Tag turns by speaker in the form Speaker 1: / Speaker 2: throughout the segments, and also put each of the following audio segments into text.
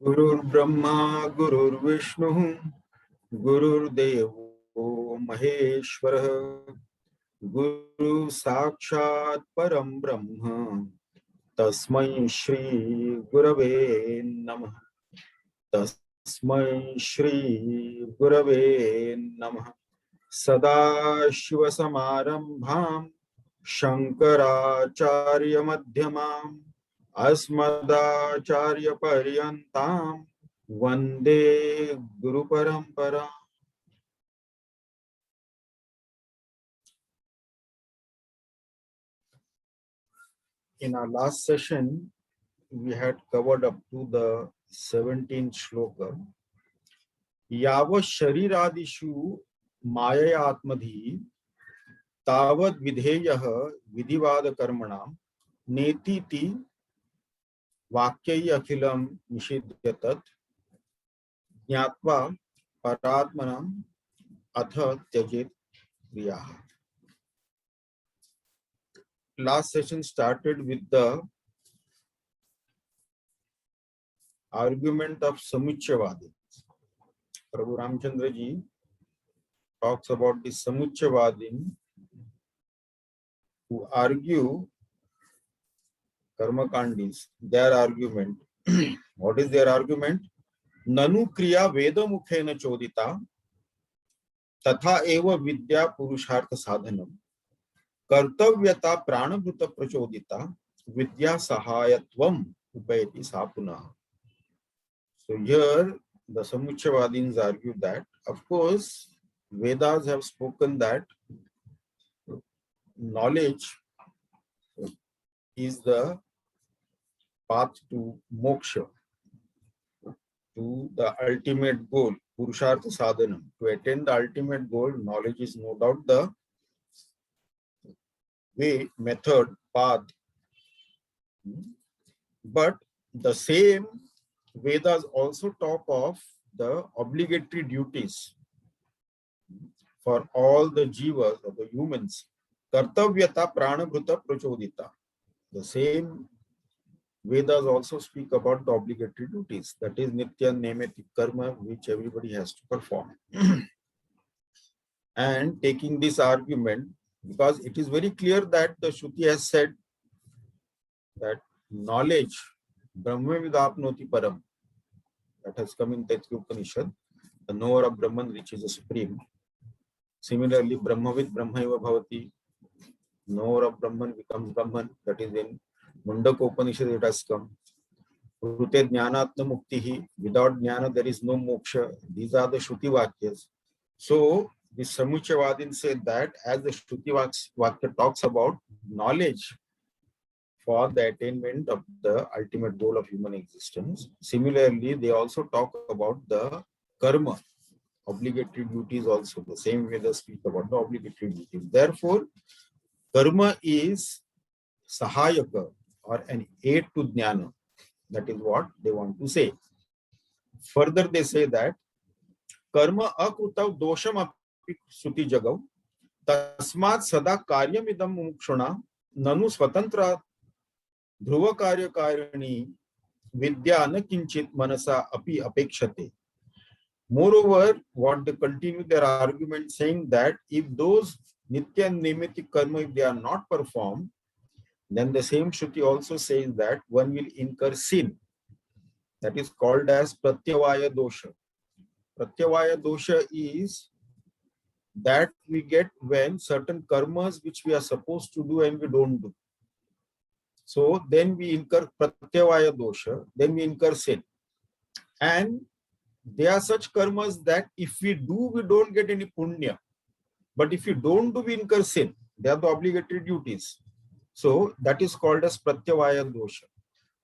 Speaker 1: Gurur Brahma, Gurur Vishnu, Gurur Devo Maheshwara, Guru Sakshat Param Brahma, Tasmai Shri Gurave Namah, Tasmai Shri Gurave Namah, Sada Shiva Samarambham, Shankaracharya Madhyamam, Asmadacharya Paryantam, Vande Guru Parampara. In our last session, we had covered up to the 17th shloka. Yava Shariradishu Maya Atmadhi Tavad Vidheyah Vidivada Karmanam Netiti Vakyai Akhilam Nishidyatat Jnatva Paratmanam Atha Tyajit Kriyaha. Last session started with the argument of Samuchyavadi. Prabhu Ramchandra ji talks about the Samuchyavadin who argue Karmakandis, their argument. What is their argument? Nanu Kriya Veda Mukhena Chodita Tatha Eva Vidya Purushartha Sadhanam Kartavyata Pranabhuta Prachodita Vidya Sahayatvam Upayati Sapuna. So here the Samuchyavadins argue that, of course, Vedas have spoken that knowledge is the path to moksha, to the ultimate goal, Purushartha Sadhanam. To attain the ultimate goal, knowledge is no doubt the way, method, path. But the same Vedas also talk of the obligatory duties for all the jivas or the humans. Kartavyata pranabhuta prachodita. The same Vedas also speak about the obligatory duties, that is nitya nemati karma, which everybody has to perform. And taking this argument, because it is very clear that the Shruti has said that knowledge, Brahma vidapnoti param, that has come in Taitya Upanishad, the knower of Brahman reaches the supreme. Similarly, Brahmavid Brahmaiva bhavati, knower of Brahman becomes Brahman, that is in Mundaka Upanishad it has come. Rute Jnanatma Muktihi, without Jnana there is no moksha. These are the Shruti Vakyas. So, the Samuchyavadin said that as the Shruti Vakya talks about knowledge for the attainment of the ultimate goal of human existence, similarly, they also talk about the karma, obligatory duties also, the same way they speak about the obligatory duties. Therefore, karma is sahayaka or an aid to jnana. That is what they want to say. Further, they say that karma akrutav dosham api suti jagav tasmat sada karyam idam mukshuna nanu swatantra dhruva karya karini vidya na kinchit manasa api apekshate. Moreover, what they continue their argument saying that if those nitya and nimitti karma, if they are not performed, then the same Shruti also says that one will incur sin. That is called as pratyavaya dosha. Pratyavaya dosha is that we get when certain karmas which we are supposed to do and we don't do. So then we incur pratyavaya dosha, then we incur sin. And there are such karmas that if we do, we don't get any punya. But if you don't do, we incur sin. They are the obligatory duties. So that is called as pratyavaya dosha.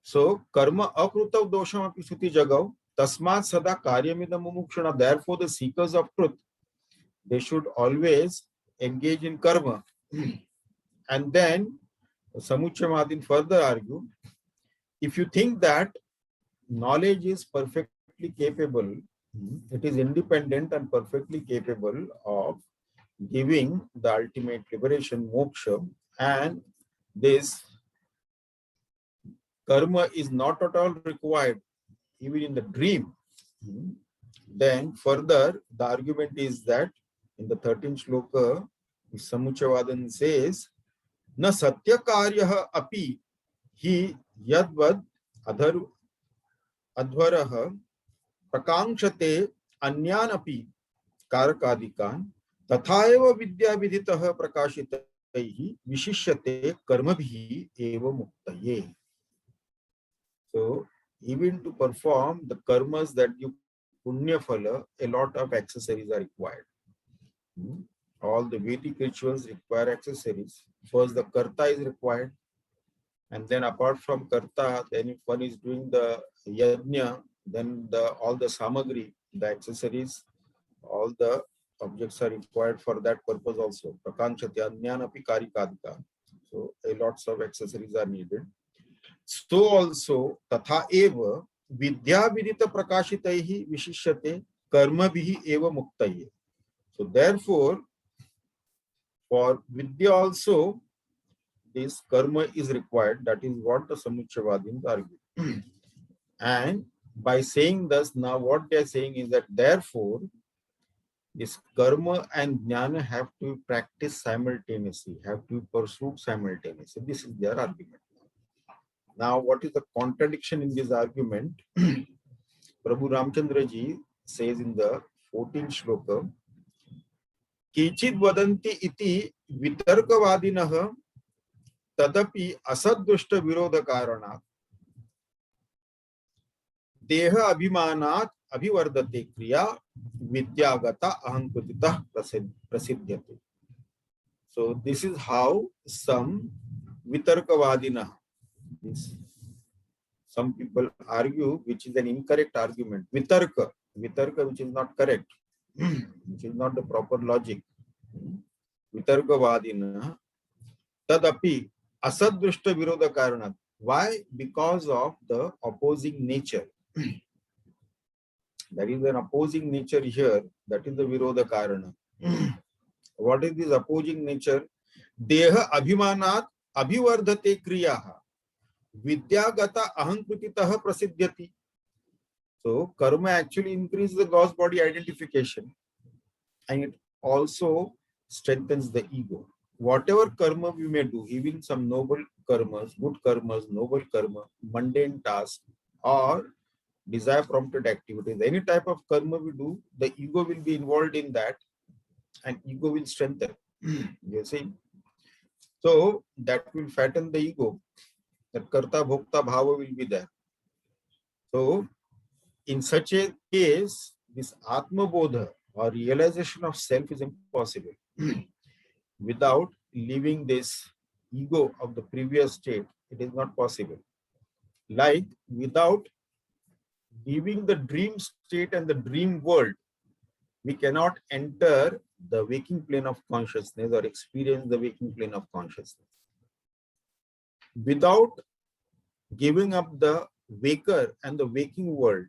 Speaker 1: So karma akrutav dosham api suti jagav tasmat sada karyamidam mumukshana. Therefore, the seekers of truth, they should always engage in karma. And then Samuchyavadin further argue, if you think that knowledge is perfectly capable, it is independent and perfectly capable of giving the ultimate liberation, moksha, and this karma is not at all required even in the dream. Then further, the argument is that in the 13th shloka, Samuchavadan says, Na satya karyaha api hi yadvad adhvaraha prakangshate anyan api karakadikan tathaeva vidya viditah prakashitaihi vishishyate karmabhi eva muktaye. So even to perform the karmas that you punya phala, a lot of accessories are required. All the Vedic rituals require accessories. First, the karta is required, and then apart from karta, then if one is doing the yajna, then all the samagri, the accessories, all the objects are required for that purpose also. Prakanchati anyanapi karikadika. So a lots of accessories are needed. So also tatha eva vidya vidita prakashitaihi vishishyate karmabhihi eva muktaye. So therefore, for vidya also, this karma is required. That is what the Samuchayavadins argue. And by saying this, now what they are saying is that therefore, this karma and jnana have to be practiced simultaneously, have to be pursued simultaneously. This is their argument. Now, what is the contradiction in this argument? Prabhu Ramchandra ji says in the 14th shloka, Kichid vadanti iti vitarkavadinah tadapi asaddushta virodha karanat deha abhimanat abhivardate kriya vidyagata ahankrititah prasiddhyate. So this is how some vitarkavadinah, some people argue, which is an incorrect argument. Vitarka, which is not correct, which is not the proper logic. Vitarkavadinah tadapi asadrushta virodha karanat. Why? Because of the opposing nature. There is an opposing nature here. That is the virodha karana. What is this opposing nature? Deha abhimanat abhivardate kriyaha vidyagata ahankrititah prasiddhyati. So karma actually increases the gross body identification, and it also strengthens the ego. Whatever karma we may do, even some noble karmas, good karmas, noble karma, mundane tasks, or desire prompted activities, any type of karma we do, the ego will be involved in that, and ego will strengthen. You see? So that will fatten the ego. That karta bhokta bhava will be there. So in such a case, this atma bodha or realization of self is impossible without leaving this ego of the previous state. It is not possible. Like without leaving the dream state and the dream world, we cannot enter the waking plane of consciousness or experience the waking plane of consciousness. Without giving up the waker and the waking world,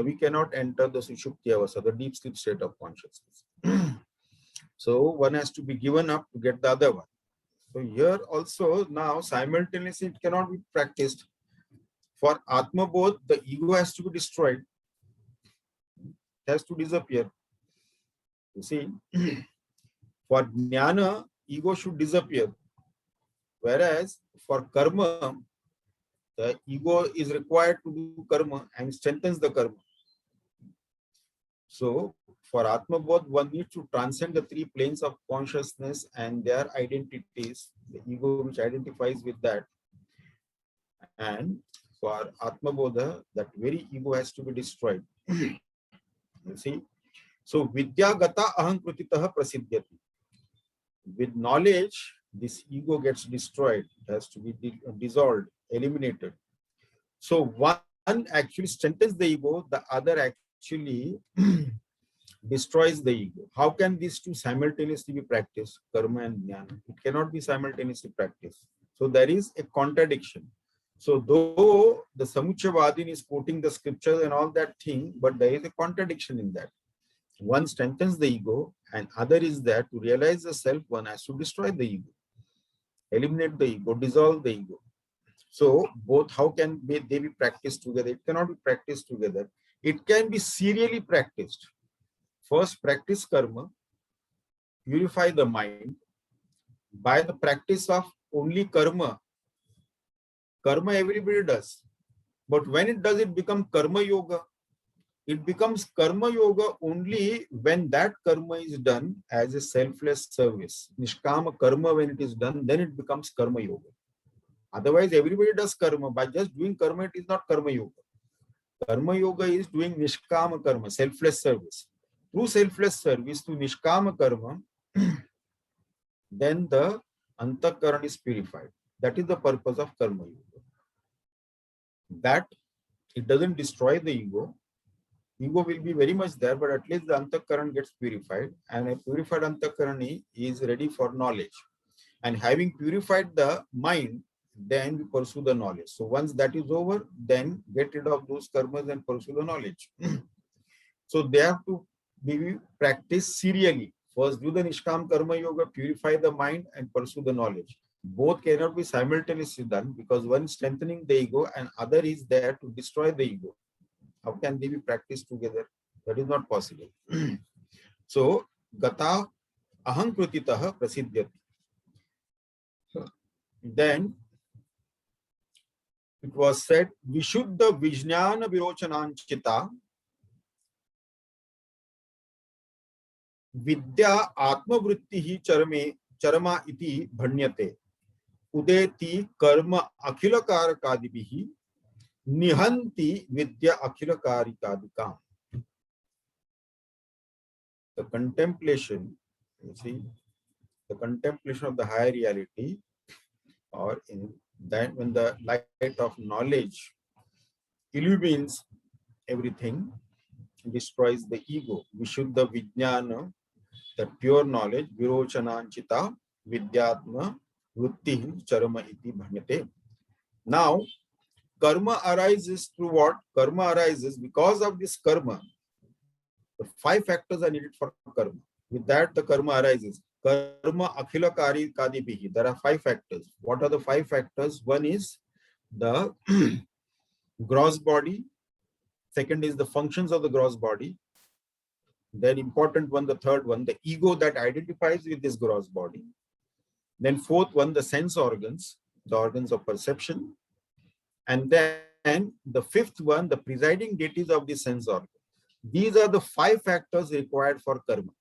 Speaker 1: we cannot enter the sushupti avastha, the deep sleep state of consciousness. So one has to be given up to get the other one. So here also now simultaneously it cannot be practiced. For Atma Bodh, the ego has to be destroyed. It has to disappear. You see, for Jnana, ego should disappear. Whereas for karma, the ego is required to do karma and strengthens the karma. So for Atma Bodh, one needs to transcend the three planes of consciousness and their identities, the ego which identifies with that. And for Atma Bodha, that very ego has to be destroyed. You see? So Vidya Gata Ahankrititah Prasiddhyati. With knowledge, this ego gets destroyed. It has to be dissolved, eliminated. So one actually strengthens the ego, the other actually destroys the ego. How can these two simultaneously be practiced? Karma and jnana. It cannot be simultaneously practiced. So there is a contradiction. So though the Samuchayavadin is quoting the scriptures and all that thing, but there is a contradiction in that. One strengthens the ego, and other is that to realize the self, one has to destroy the ego, eliminate the ego, dissolve the ego. So both, how can they be practiced together? It cannot be practiced together. It can be serially practiced. First, practice karma, purify the mind. By the practice of only karma, karma everybody does. But when it does, it become karma yoga. It becomes karma yoga only when that karma is done as a selfless service. Nishkama karma, when it is done, then it becomes karma yoga. Otherwise, everybody does karma. By just doing karma, it is not karma yoga. Karma yoga is doing nishkama karma, selfless service. Through selfless service to nishkama karma, then the antakaran is purified. That is the purpose of karma yoga. That it doesn't destroy the ego. Ego will be very much there, but at least the antakaran gets purified, and a purified antakarani is ready for knowledge. And having purified the mind, then we pursue the knowledge. So once that is over, then get rid of those karmas and pursue the knowledge. So they have to be practiced serially. First do the Nishkam Karma Yoga, purify the mind and pursue the knowledge. Both cannot be simultaneously done because one is strengthening the ego and other is there to destroy the ego. How can they be practiced together? That is not possible. So Gata Ahankrutitaha Prasiddhyati. Then it was said, Vishuddha Vijnana Virochananchita Vidya Atmavritti Charama iti Bhanyate Udeti Karma Akhila Karakadibihi Nihanti Vidya Akhila Karikadikam. The contemplation, you see, the contemplation of the higher reality, or in that when the light of knowledge illumines everything, destroys the ego. Vishuddha Vijnana, that pure knowledge, Virochananchita Vidyatma Vritti Charama iti Bhanyate. Now, karma arises through what? Karma arises because of this karma. The 5 factors are needed for karma. With that, the karma arises. Karma akhila kari kadibihi. There are 5 factors. What are the 5 factors? One is the gross body. Second is the functions of the gross body. Then important one, the third one, the ego that identifies with this gross body. Then fourth one, the sense organs, the organs of perception. And then the fifth one, the presiding deities of the sense organ. These are the 5 factors required for karma.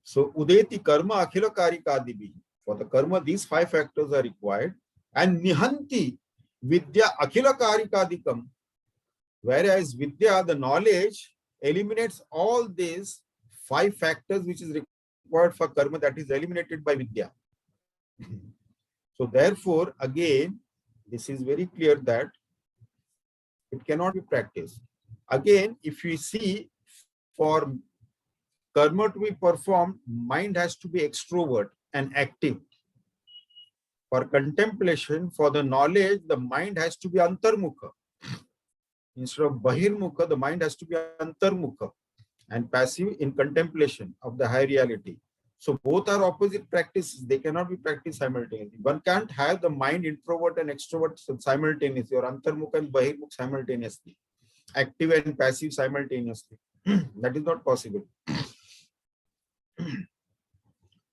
Speaker 1: So udeti karma akhila karikadibi. For the karma, these 5 factors are required. And nihanti vidya akhila karikadikam. Whereas vidya, the knowledge, eliminates all these 5 factors which is required for karma, that is eliminated by vidya. So therefore, again, this is very clear that it cannot be practiced. Again, if we see, for karma to be performed, mind has to be extrovert and active. For contemplation, for the knowledge, the mind has to be antarmukha. Instead of bahirmukha, the mind has to be antarmukha and passive in contemplation of the high reality. So both are opposite practices. They cannot be practiced simultaneously. One can't have the mind introvert and extrovert simultaneously, or antarmukha and bahirmukha simultaneously, active and passive simultaneously. That is not possible.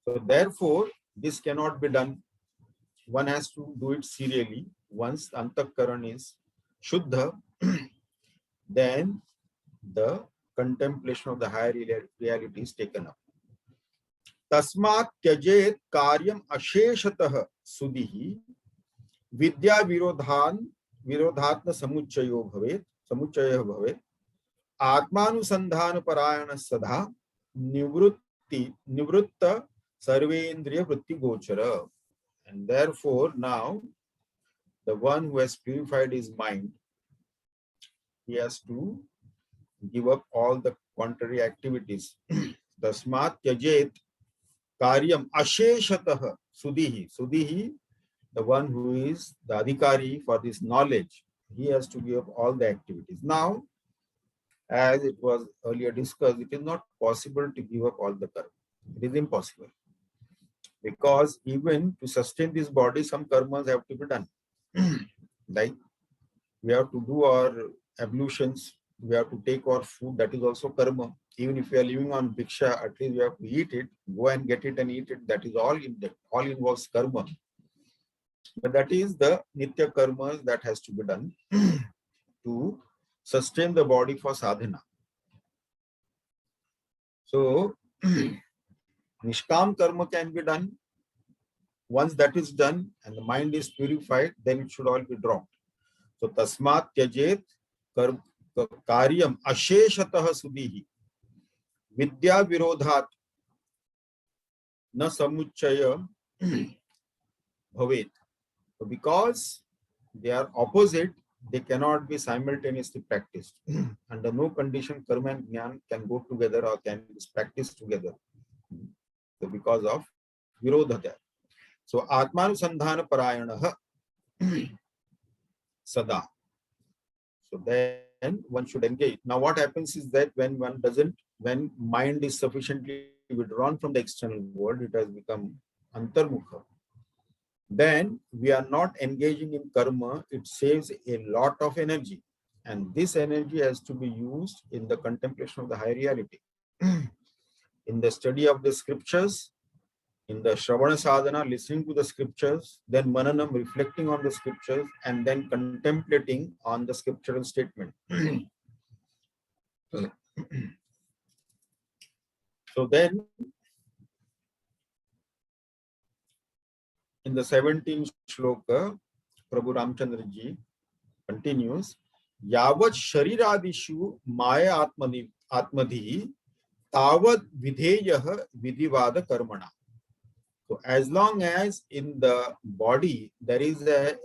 Speaker 1: So therefore, this cannot be done. One has to do it serially. Once antakaran is shuddha, then the contemplation of the higher reality is taken up. Tasmat tyajet karyam asheshatah sudihi vidya virodhatna samuchayo bhavet atmanusandhana parayana sadha nivritta sarvendriya vritti gochara. And therefore now the one who has purified his mind, he has to give up all the contrary activities. Tasmat tyajet karyam asheshatah sudihi. Sudihi, the one who is the adhikari for this knowledge, he has to give up all the activities. Now, as it was earlier discussed, it is not possible to give up all the karma. It is impossible. Because even to sustain this body, some karmas have to be done. Like we have to do our ablutions, we have to take our food, that is also karma. Even if we are living on bhiksha, at least we have to eat it, go and get it and eat it. That is all involves karma. But that is the nitya karmas that has to be done to sustain the body for sadhana. So nishkam karma can be done. Once that is done and the mind is purified, then it should all be dropped. So tasmat tyajet karyam asheshatah sudhihi vidya virodhat na samuchaya bhavet. So because they are opposite, they cannot be simultaneously practiced. Under no condition karma and jnana can go together or can be practiced together. So because of virodha there. So atmanusandhana parayanaha sada. So then one should engage. Now what happens is that when mind is sufficiently withdrawn from the external world, it has become antarmukha. Then we are not engaging in karma, it saves a lot of energy. And this energy has to be used in the contemplation of the higher reality. In the study of the scriptures, in the Shravana sadhana, listening to the scriptures, then mananam, reflecting on the scriptures, and then contemplating on the scriptural statement. So then, in the 17th shloka, Prabhu Ramchandra ji continues, Yavat shariradishu maya atmadhi tavat videyah vidivada karmana. So as long as in the body there is a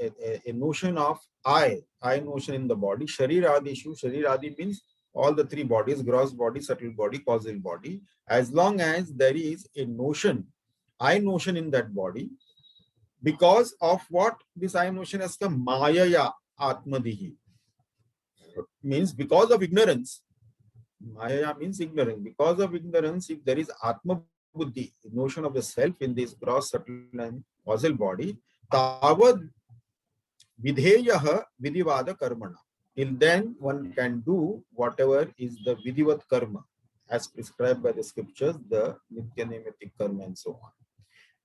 Speaker 1: notion of I notion in the body, shariradi means all the three bodies, gross body, subtle body, causal body. As long as there is a notion, I notion in that body, because of what this I notion has come, mayaya atmadihi, means because of ignorance. Maya means ignorance. Because of ignorance, if there is atma buddhi, notion of the self in this gross, subtle and causal body, tavad vidheyah vidivada karmana. Till then, one can do whatever is the vidivat karma as prescribed by the scriptures, the nitya nemitic karma and so on.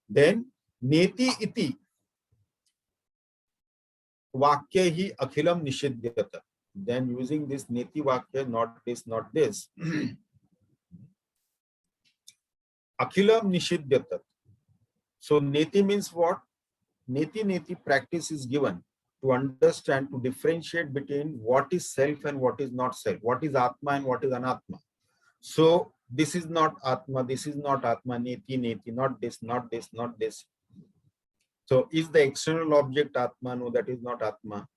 Speaker 1: Then, neti iti vakya hi akhilam nishidhyata. Then using this neti vakya, not this, not this. Akhilam nishidhyata. So neti means what? Neti practice is given to understand, to differentiate between what is self and what is not self, what is atma and what is anatma. So this is not atma, this is not atma, neti, not this, not this, not this. So is the external object atma? No, that is not atma.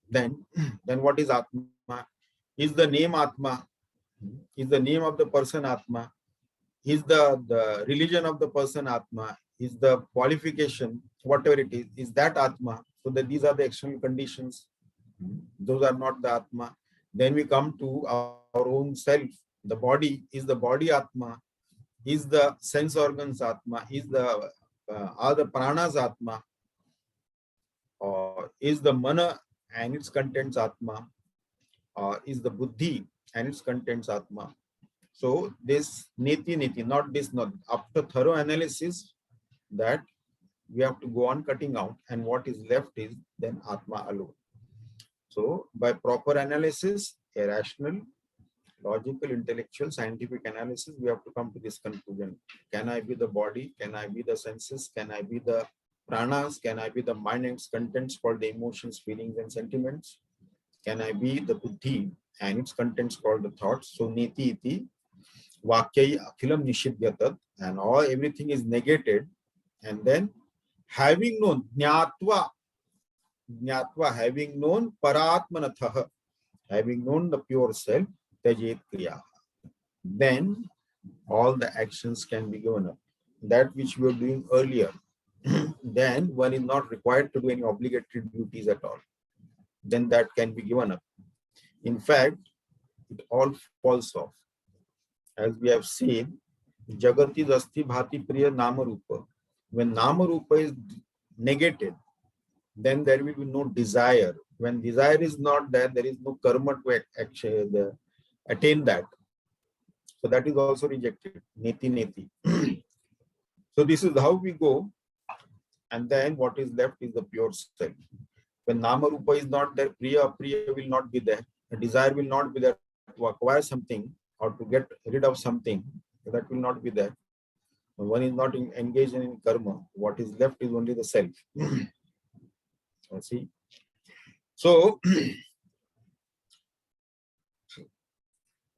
Speaker 1: Then what is atma? Is the name atma? Is the name of the person atma? Is the religion of the person atma? Is the qualification, whatever it is that atma? So that these are the external conditions. Those are not the atma. Then we come to our own self. The body, is the body atma? Is the sense organs atma? Is are the pranas atma? Or is the mana and its contents atma? Or is the buddhi and its contents atma? So this neti, not this, not. After thorough analysis, that we have to go on cutting out, and what is left is then atma alone. So by proper analysis, a rational, logical, intellectual, scientific analysis, we have to come to this conclusion. Can I be the body? Can I be the senses? Can I be the pranas? Can I be the mind and its contents called the emotions, feelings and sentiments? Can I be the buddhi and its contents called the thoughts? So neti iti vakyai akhilam nishidyatat, and all everything is negated. And then having known jnatva, having known paratmanatha, having known the pure self, tajet kriya, then all the actions can be given up. That which we were doing earlier, then one is not required to do any obligatory duties at all. Then that can be given up. In fact, it all falls off. As we have seen, Jagati Asti Bhati Priya Nama Rupa. When Nama Rupa is negated, then there will be no desire. When desire is not there, there is no karma to actually attain that. So that is also rejected. Neti neti. So this is how we go, and then what is left is the pure self. When Nama Rupa is not there, Priya Apriya will not be there. A desire will not be there to acquire something or to get rid of something. That will not be there. When one is not engaged in karma, what is left is only the self. See? So,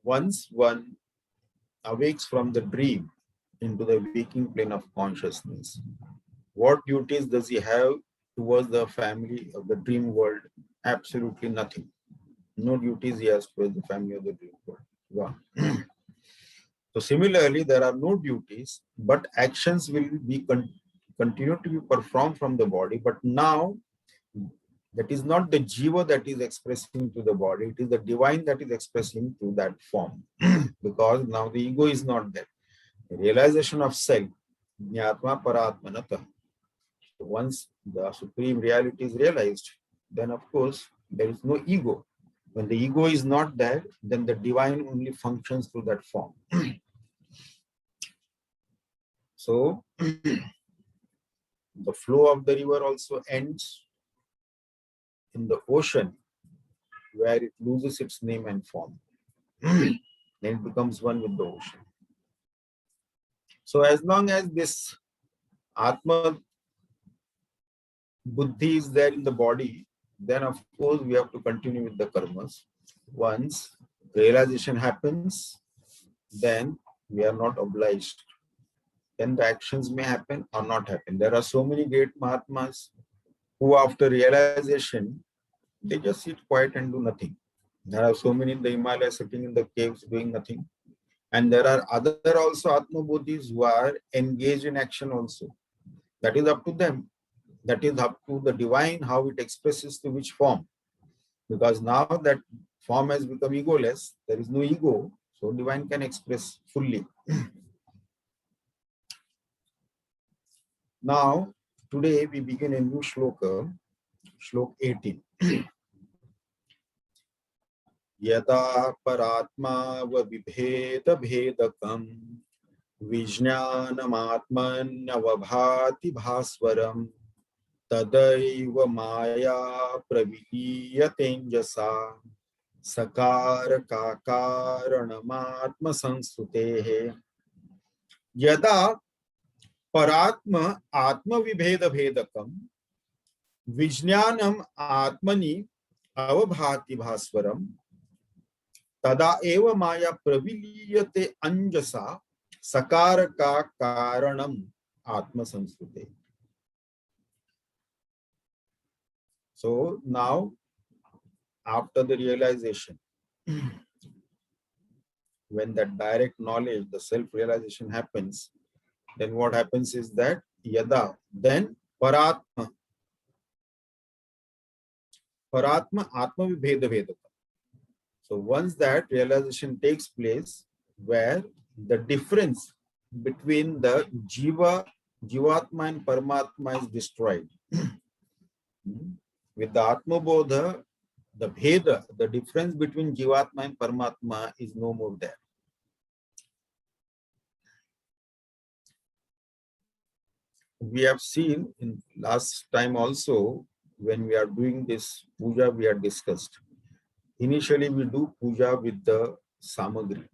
Speaker 1: once one awakes from the dream into the waking plane of consciousness, what duties does he have towards the family of the dream world? Absolutely nothing. No duties he has towards the family of the dream world. Wow. So similarly, there are no duties, but actions will be continue to be performed from the body. But now, that is not the jiva that is expressing to the body, it is the divine that is expressing to that form. Because now the ego is not there. The realization of self, jnatma paratmanata. Once the supreme reality is realized, then of course there is no ego. When the ego is not there, then the divine only functions through that form. So the flow of the river also ends in the ocean, where it loses its name and form. Then it becomes one with the ocean. So as long as this Atma Buddhi is there in the body, then of course we have to continue with the karmas. Once realization happens, then we are not obliged. Then the actions may happen or not happen. There are so many great Mahatmas who after realization, they just sit quiet and do nothing. There are so many in the Himalayas sitting in the caves doing nothing. And there are other also Atma Bodhis who are engaged in action also. That is up to them. That is up to the divine, how it expresses to which form. Because now that form has become egoless, there is no ego, so divine can express fully. Now, today we begin a new shloka, Shlok 18. Yada paratma va vibheda bhedakam vijnanamatmanyavabhati bhaswaram tadaiva maya praviyatenjasa sakara kakaranam sansutehe. Yada paratma atma vibheda bhedakam vijnanam atmani avabhati bhaswaram tada eva maya praviliyate anjasa sakaraka karanam atma sanskute. So now, after the realization, when that direct knowledge, the self-realization happens, then what happens is that yada, then paratma atma vibheda vedaka. So once that realization takes place, where the difference between the Jivatma and Paramatma is destroyed. With the Atma Bodha, the Bheda, the difference between Jivatma and Paramatma is no more there. We have seen in last time also, when we are doing this puja, we are discussed. Initially, we do puja with the samagri.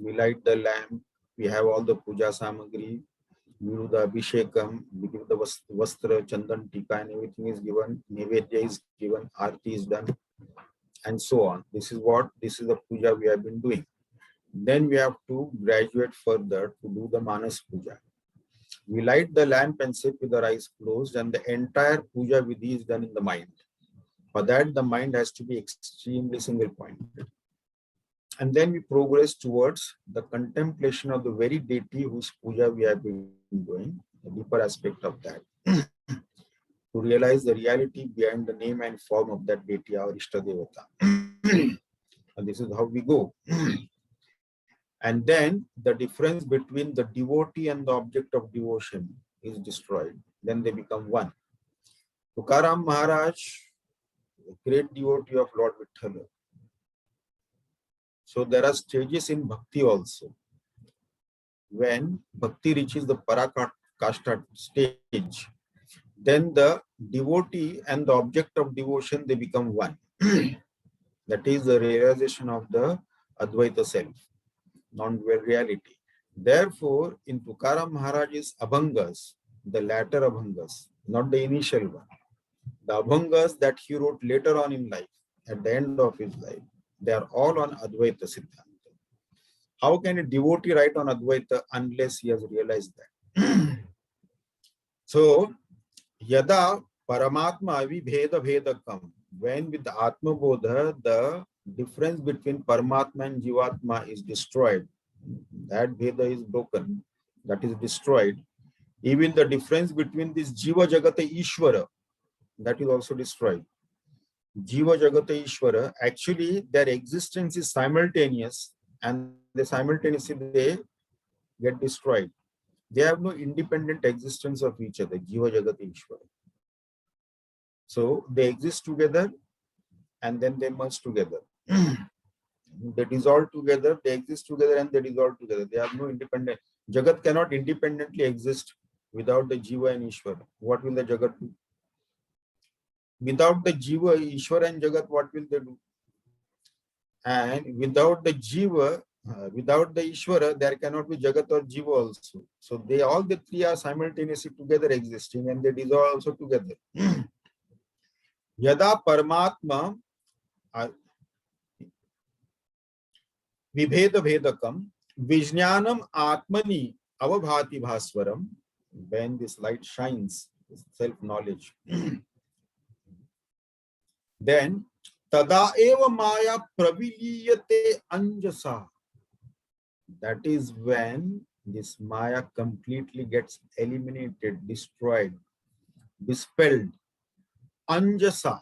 Speaker 1: We light the lamp, we have all the puja samagri, we do the abhishekam, we give the vastra, chandan, tika, and everything is given, nevedya is given, arti is done, and so on. This is the puja we have been doing. Then we have to graduate further to do the manas puja. We light the lamp and sit with our eyes closed, and the entire puja vidhi is done in the mind. For that, the mind has to be extremely single-pointed. And then we progress towards the contemplation of the very deity whose puja we have been doing, a deeper aspect of that, to realize the reality behind the name and form of that deity, our Ishtadevata. And this is how we go. And then the difference between the devotee and the object of devotion is destroyed. Then they become one. Tukaram Maharaj, a great devotee of Lord Vitthal. So there are stages in bhakti also. When bhakti reaches the parakasta stage, then the devotee and the object of devotion, they become one. That is the realization of the Advaita self, non-dual reality. Therefore, in Tukaram Maharaj's Abhangas, the latter Abhangas, not the initial one, the Abhangas that he wrote later on in life, at the end of his life, they are all on Advaita Siddhanta. How can a devotee write on Advaita unless he has realized that? So, Yada Paramatma Avibheda Bhedakam, when with the Atma Bodha, the difference between Paramatma and Jivatma is destroyed, that Bheda is broken, that is destroyed. Even the difference between this Jiva Jagata Ishvara, that is also destroyed. Jiva Jagata Ishvara, actually their existence is simultaneous and they simultaneously they get destroyed. They have no independent existence of each other, Jiva Jagata Ishvara. So they exist together and then they merge together. They dissolve together, they exist together and they dissolve together. They have no independent. Jagat cannot independently exist without the Jiva and Ishvara. What will the Jagat do? Without the Jiva, Ishvara and Jagat, what will they do? And without the Jiva, without the Ishvara, there cannot be Jagat or Jiva also. So they all the three are simultaneously together existing and they dissolve also together. Yada Paramatma Vibheda Bhedakam Vijnanam Atmani Avabhati Bhaswaram, when this light shines, this self-knowledge, then Tada eva Maya Praviliyate Anjasa. That is when this Maya completely gets eliminated, destroyed, dispelled. Anjasa,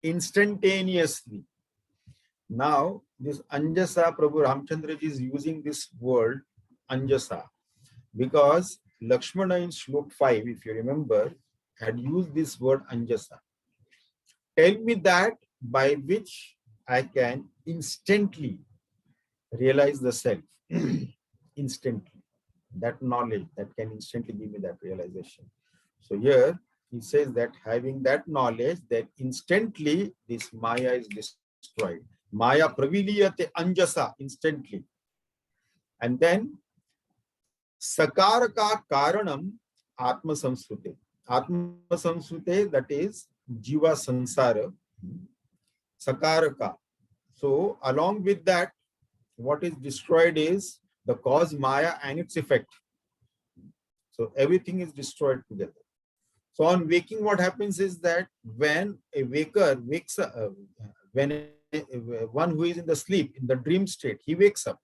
Speaker 1: instantaneously. Now, this Anjasa, Prabhu Ramchandraji is using this word Anjasa because Lakshmana in Shlok 5, if you remember, had used this word Anjasa. Tell me that by which I can instantly realize the self. Instantly. That knowledge that can instantly give me that realization. So here he says that having that knowledge, that instantly this Maya is destroyed. Maya praviliyate anjasa, instantly. And then sakaraka karanam atma samsrute. Atma samsrute, that is jiva sansara. Sakaraka. So along with that, what is destroyed is the cause Maya and its effect. So everything is destroyed together. So on waking, what happens is that when a waker wakes up, when one who is in the sleep, in the dream state, he wakes up,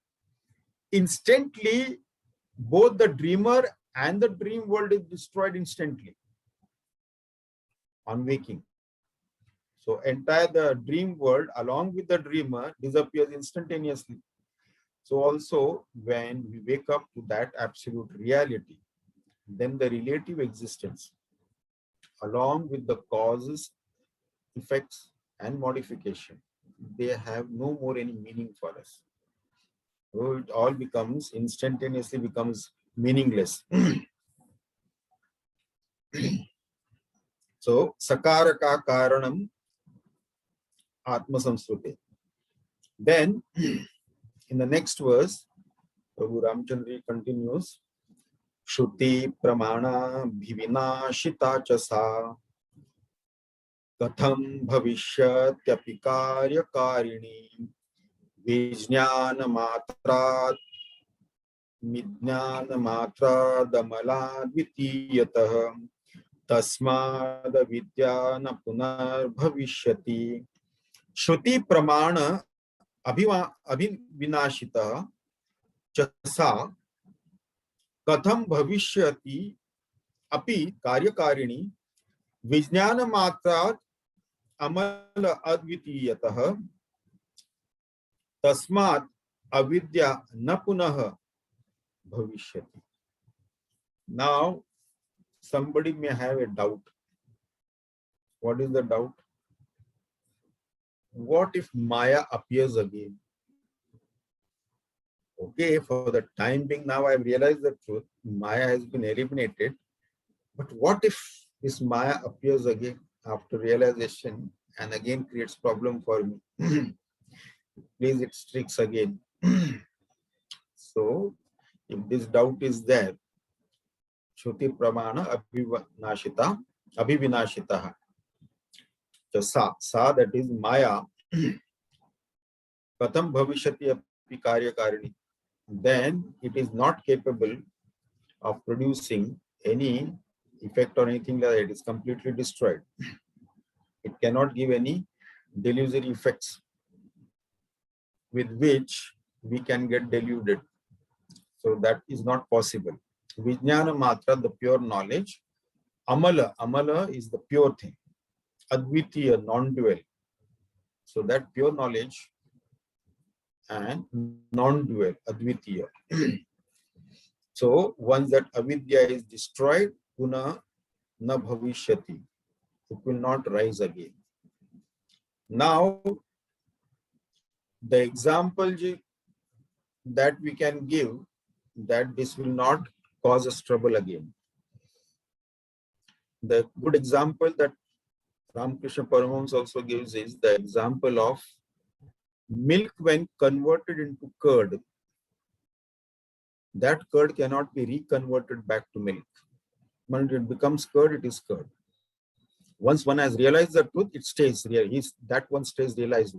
Speaker 1: instantly both the dreamer and the dream world is destroyed instantly on waking. So entire the dream world along with the dreamer disappears instantaneously. So also when we wake up to that absolute reality, then the relative existence along with the causes, effects and modification, they have no more any meaning for us. So it all becomes instantaneously becomes meaningless. So sakaraka karanam atma samsrute. Then in the next verse, Prabhu Ramchandra continues, Shruti pramana bhivinashita chasa katham bhavishyatyapi karyakarini vijnana matrat midnana matradamala dvitiyatah tasmad vidyana punar bhavishyati. Shruti pramana abhivinashita chasa katham bhavishyati api karyakarini vijnana matrat amala advitiyatah tasmat avidya na punah bhavishyati. Now somebody may have a doubt What is the doubt? What if Maya appears again? Okay, for the time being, now I've realized the truth. Maya has been eliminated. But what if this Maya appears again after realization and again creates problem for me? Please, it strikes again. So, if this doubt is there, Shruti Pramana Abhivinashita. So, sa, that is Maya, Katham Bhavishyati Api Karyakarini. Then it is not capable of producing any effect or anything like that. It is completely destroyed. It cannot give any delusory effects with which we can get deluded. So that is not possible. Vijnana Matra, the pure knowledge. Amala is the pure thing. Advitiya, non-dual. So that pure knowledge and non-dual, Advitiya. So once that avidya is destroyed, puna na bhavishyati. It will not rise again. Now, the example that we can give that this will not cause us trouble again. The good example that Ramakrishna Paramahamsa also gives is the example of milk when converted into curd. That curd cannot be reconverted back to milk. When it becomes curd, it is curd. Once one has realized the truth, it stays real. That one stays realized.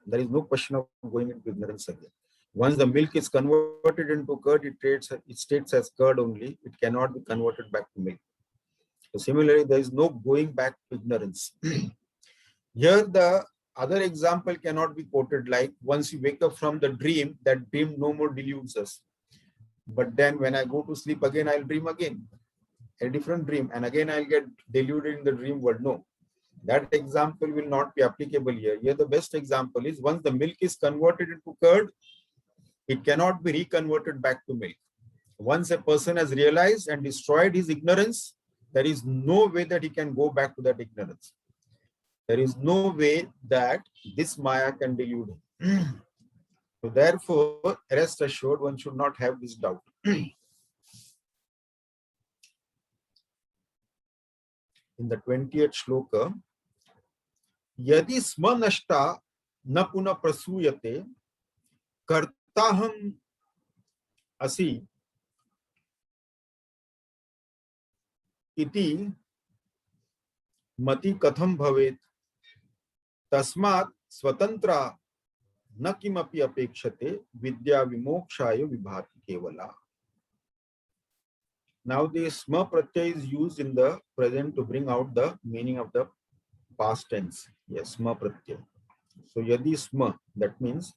Speaker 1: There is no question of going into ignorance again. Once the milk is converted into curd, it stays as curd only. It cannot be converted back to milk. So similarly, there is no going back to ignorance. Here, the other example cannot be quoted like once you wake up from the dream, that dream no more deludes us. But then when I go to sleep again, I'll dream again. A different dream, and again I'll get deluded in the dream world. No, that example will not be applicable here. Here the best example is once the milk is converted into curd, it cannot be reconverted back to milk. Once a person has realized and destroyed his ignorance, there is no way that he can go back to that ignorance. There is no way that this Maya can delude him. So therefore, rest assured, one should not have this doubt. In the 20th shloka, Yadi sma nashta na puna prasuyate kartaham asi iti mati katham bhavet tasmat swatantra na kimapi apekshate vidya vimokshaya vibhati kevala. Now the sma pratyaya is used in the present to bring out the meaning of the past tense. Yes, sma pratyaya. So yadi sma, that means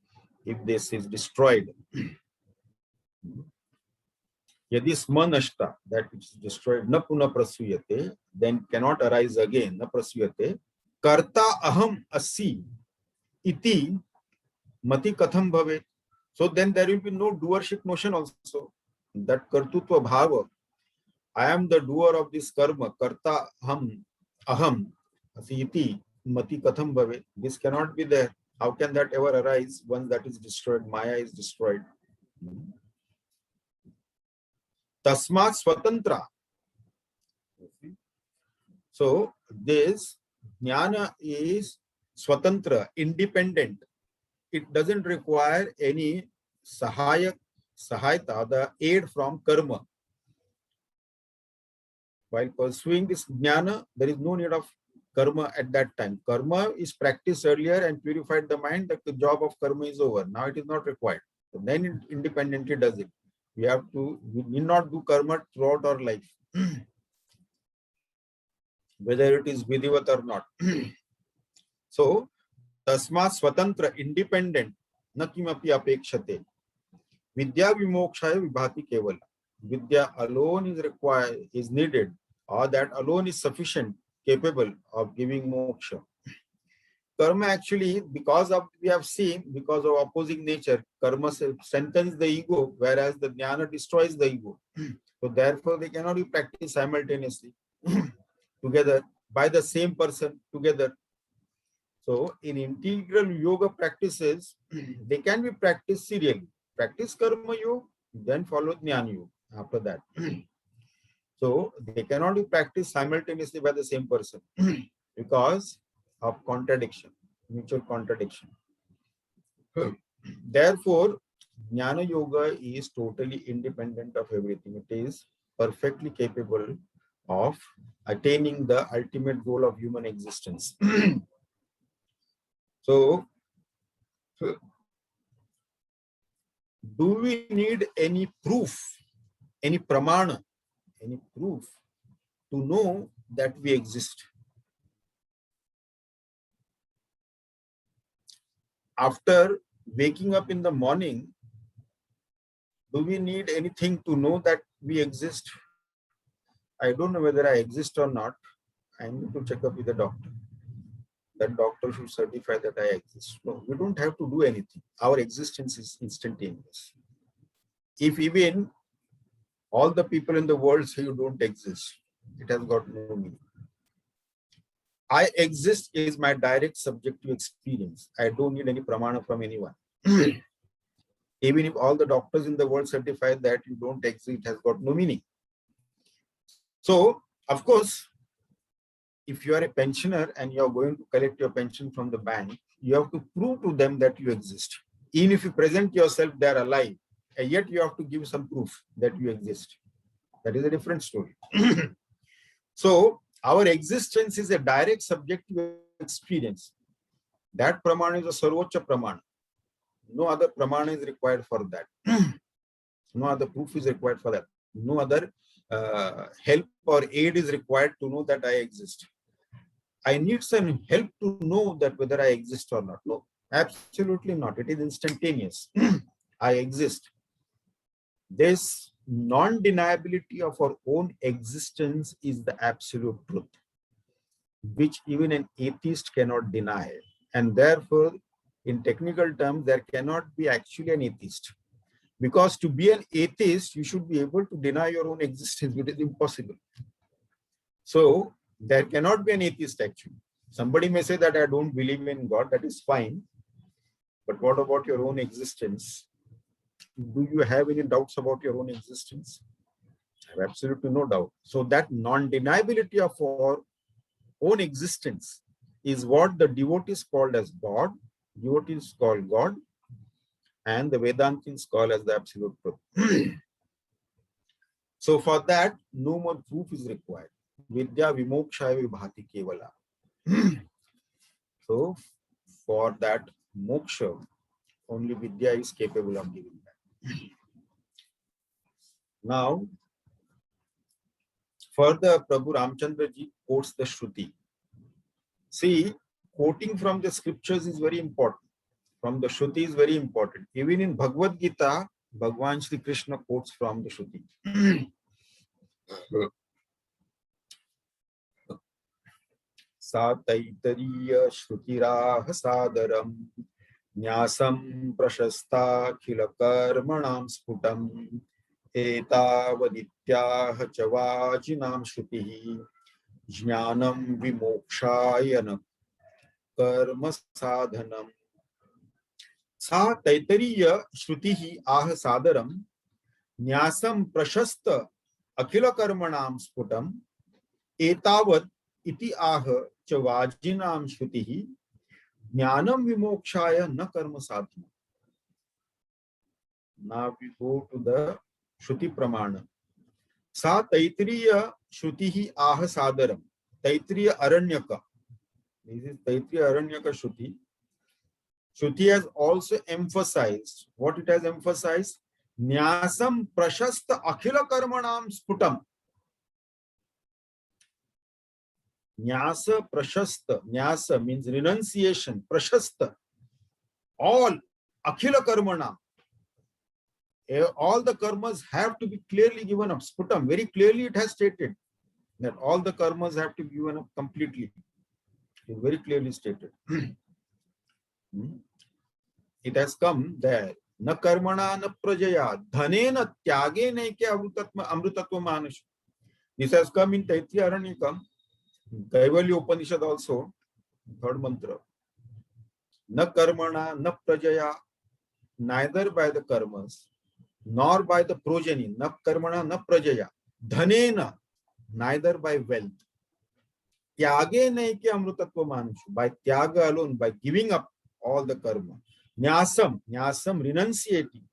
Speaker 1: if this is destroyed, yadi sma nashta, that which is destroyed, na puna prasuyate, then cannot arise again, na prasuyate, karta aham asi iti mati katham bhavet. So then there will be no doership notion also. That kartutva bhava, I am the doer of this karma, karta aham asi iti mati katham bhavet. This cannot be there. How can that ever arise once that is destroyed? Maya is destroyed. Tasmat swatantra. So this jnana is swatantra, independent. It doesn't require any sahayata, the aid from karma. While pursuing this jnana, there is no need of karma at that time. Karma is practiced earlier and purified the mind, that the job of karma is over. Now it is not required. So then it independently does it. We need not do karma throughout our life, whether it is vidhivat or not. So, tasma swatantra, independent, na kimapi apekshate. Vidya vimokshaya vibhati kevala. Vidya alone is required, is needed, or that alone is sufficient, capable of giving moksha. Karma actually, because we have seen, because of opposing nature, karma strengthens the ego, whereas the jnana destroys the ego. So therefore, they cannot be practiced simultaneously together. by the same person together. So in integral yoga practices, they can be practiced serially. Practice karma yoga, then follow jnana yoga after that. So they cannot be practiced simultaneously by the same person because of contradiction, mutual contradiction. Therefore, jnana yoga is totally independent of everything. It is perfectly capable of attaining the ultimate goal of human existence. So, do we need any proof, any pramana, any proof to know that we exist? After waking up in the morning, do we need anything to know that we exist? I don't know whether I exist or not. I need to check up with the doctor. That doctor should certify that I exist. No, we don't have to do anything. Our existence is instantaneous. If even all the people in the world say you don't exist, it has got no meaning. I exist is my direct subjective experience. I don't need any pramana from anyone. Even if all the doctors in the world certify that you don't exist, it has got no meaning. So, of course, if you are a pensioner and you are going to collect your pension from the bank, you have to prove to them that you exist. Even if you present yourself there alive, and yet you have to give some proof that you exist. That is a different story. So, our existence is a direct subjective experience. That pramana is a sarvocha pramana. No other pramana is required for that. No other proof is required for that. No other help or aid is required to know that I exist. I need some help to know that whether I exist or not. No, absolutely not. It is instantaneous. I exist. This non-deniability of our own existence is the absolute truth, which even an atheist cannot deny. And therefore, in technical terms, there cannot be actually an atheist. Because to be an atheist, you should be able to deny your own existence, which is impossible. So, there cannot be an atheist actually. Somebody may say that I don't believe in God, that is fine. But what about your own existence? Do you have any doubts about your own existence? I have absolutely no doubt. So that non-deniability of our own existence is what the devotees called as God, devotees call God, and the Vedantins call as the absolute truth. So for that, no more proof is required. Vidya vimokshaya vibhati kevala. So for that moksha, only Vidya is capable of giving that. Now, further Prabhu Ramchandra ji quotes the Shruti. See, quoting from the scriptures is very important. From the Shruti is very important. Even in Bhagavad Gita, Bhagwan Shri Krishna quotes from the Shruti. Sataitarya Shrutiraha Sadaram Nyasam Prashasta Khila Karmanam Sputam Etavadityah Chavajinam Shrutihi Jnanam Vimokshayana Karma Sadhanam. Sa Taitariya Shrutihi Ah Sadaram Nyasam Prashasta Akhila Karmanam Sputam Etavad iti ah Chavajinam Shrutihi Jnanam Vimokshaya na Karma Sadhana. Now we go to the Shruti Pramana. Sa Taitriya Shrutihi ah Sadaram. Taitriya Aranyaka. This is Taitriya Aranyaka Shruti. Shruti has also emphasized, what it has emphasized? Nyasam Prashasta Akhila Karmanam Sputam. Nyasa Prashasta. Nyasa means renunciation. Prashasta. All Akhila Karmana. All the karmas have to be clearly given up. Sputam. Very clearly it has stated that all the karmas have to be given up completely. It is very clearly stated. It has come there. Na karmana na prajaya dhanena tyage naike amrutatva manashu. This has come in Taitriya Aranyaka. Kaivalya Upanishad also, third mantra. Na karmana, na prajaya, neither by the karmas, nor by the progeny, na karmana, na prajaya, dhanena, neither by wealth. Tyage naike amrutatva manushu, by tyaga alone, by giving up all the karma. Nyasam, renunciating.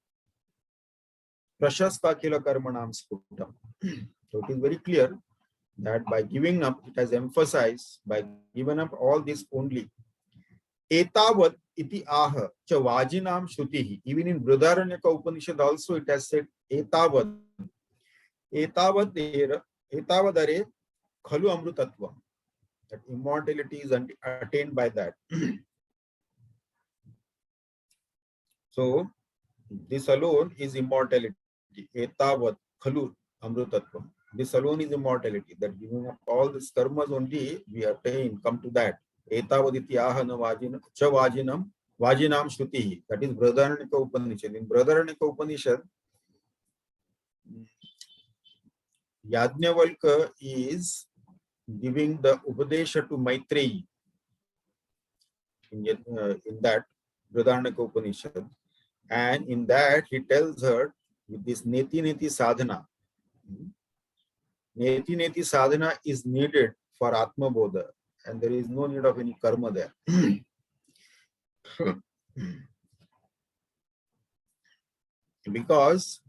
Speaker 1: Prashasta kila karmanam sputam. So it is very clear that by giving up, it has emphasized, by giving up all this only. Etavad iti aha cha vajinam shrutihi. Even in Brihadaranyaka Upanishad also it has said etavad. Etavadare khalu amrutatva. That immortality is attained by that. So this alone is immortality. Etavad khalu amrutatva. This alone is immortality. That giving up all these karmas only we attain, come to that. Etavaditi ahana vajinam cha vajinam shruti. That is Brihadaranyaka Upanishad. In Brihadaranyaka Upanishad, Yajnavalkya is giving the Upadesha to Maitreyi in that Brihadaranyaka Upanishad. And in that he tells her with this Neti sadhana. Neti sadhana is needed for Atma Bodha, and there is no need of any karma there. Because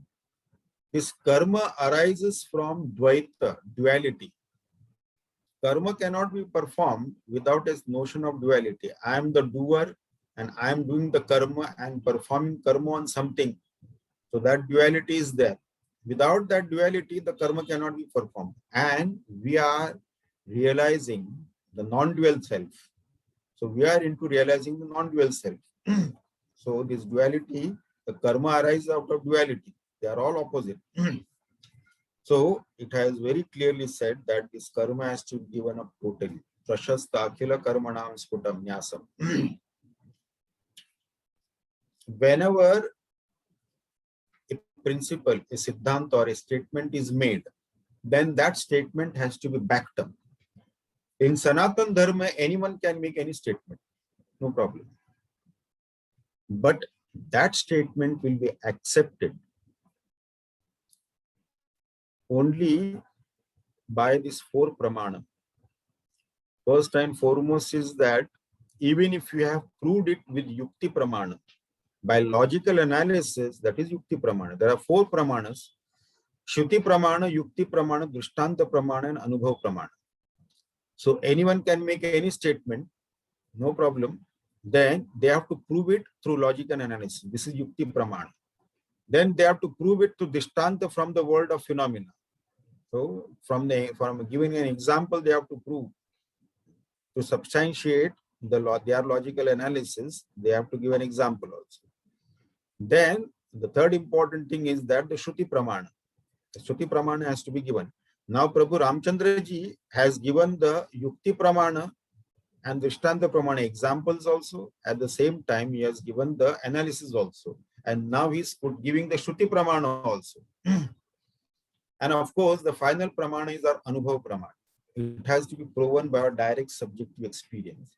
Speaker 1: this karma arises from Dvaita, duality. Karma cannot be performed without a notion of duality. I am the doer and I am doing the karma and performing karma on something. So that duality is there. Without that duality, the karma cannot be performed. And we are realizing the non-dual self. So we are into realizing the non-dual self. So this duality, the karma arises out of duality. They are all opposite. So it has very clearly said that this karma has to be given up totally. Prashasta akhila karmanam sputam nyasam. Whenever a principle, a siddhanta or a statement is made, then that statement has to be backed up. In Sanatana Dharma, anyone can make any statement, no problem. But that statement will be accepted only by this 4 pramana. First and foremost is that even if you have proved it with yukti pramana, by logical analysis, that is yukti pramana. There are 4 pramanas: Shruti pramana, yukti pramana, drishtanta pramana, and anubhav pramana. So anyone can make any statement, no problem. Then they have to prove it through logical analysis. This is yukti pramana. Then they have to prove it to drishtanta from the world of phenomena. So from giving an example, they have to prove, to substantiate their logical analysis, they have to give an example also. Then the third important thing is that the Shruti Pramana. The Shruti Pramana has to be given. Now Prabhu Ramchandra ji has given the Yukti Pramana and the Drishtanta Pramana examples also. At the same time, he has given the analysis also. And now he's giving the Shruti Pramana also. And of course, the final Pramana is our Anubhav Pramana. It has to be proven by our direct subjective experience.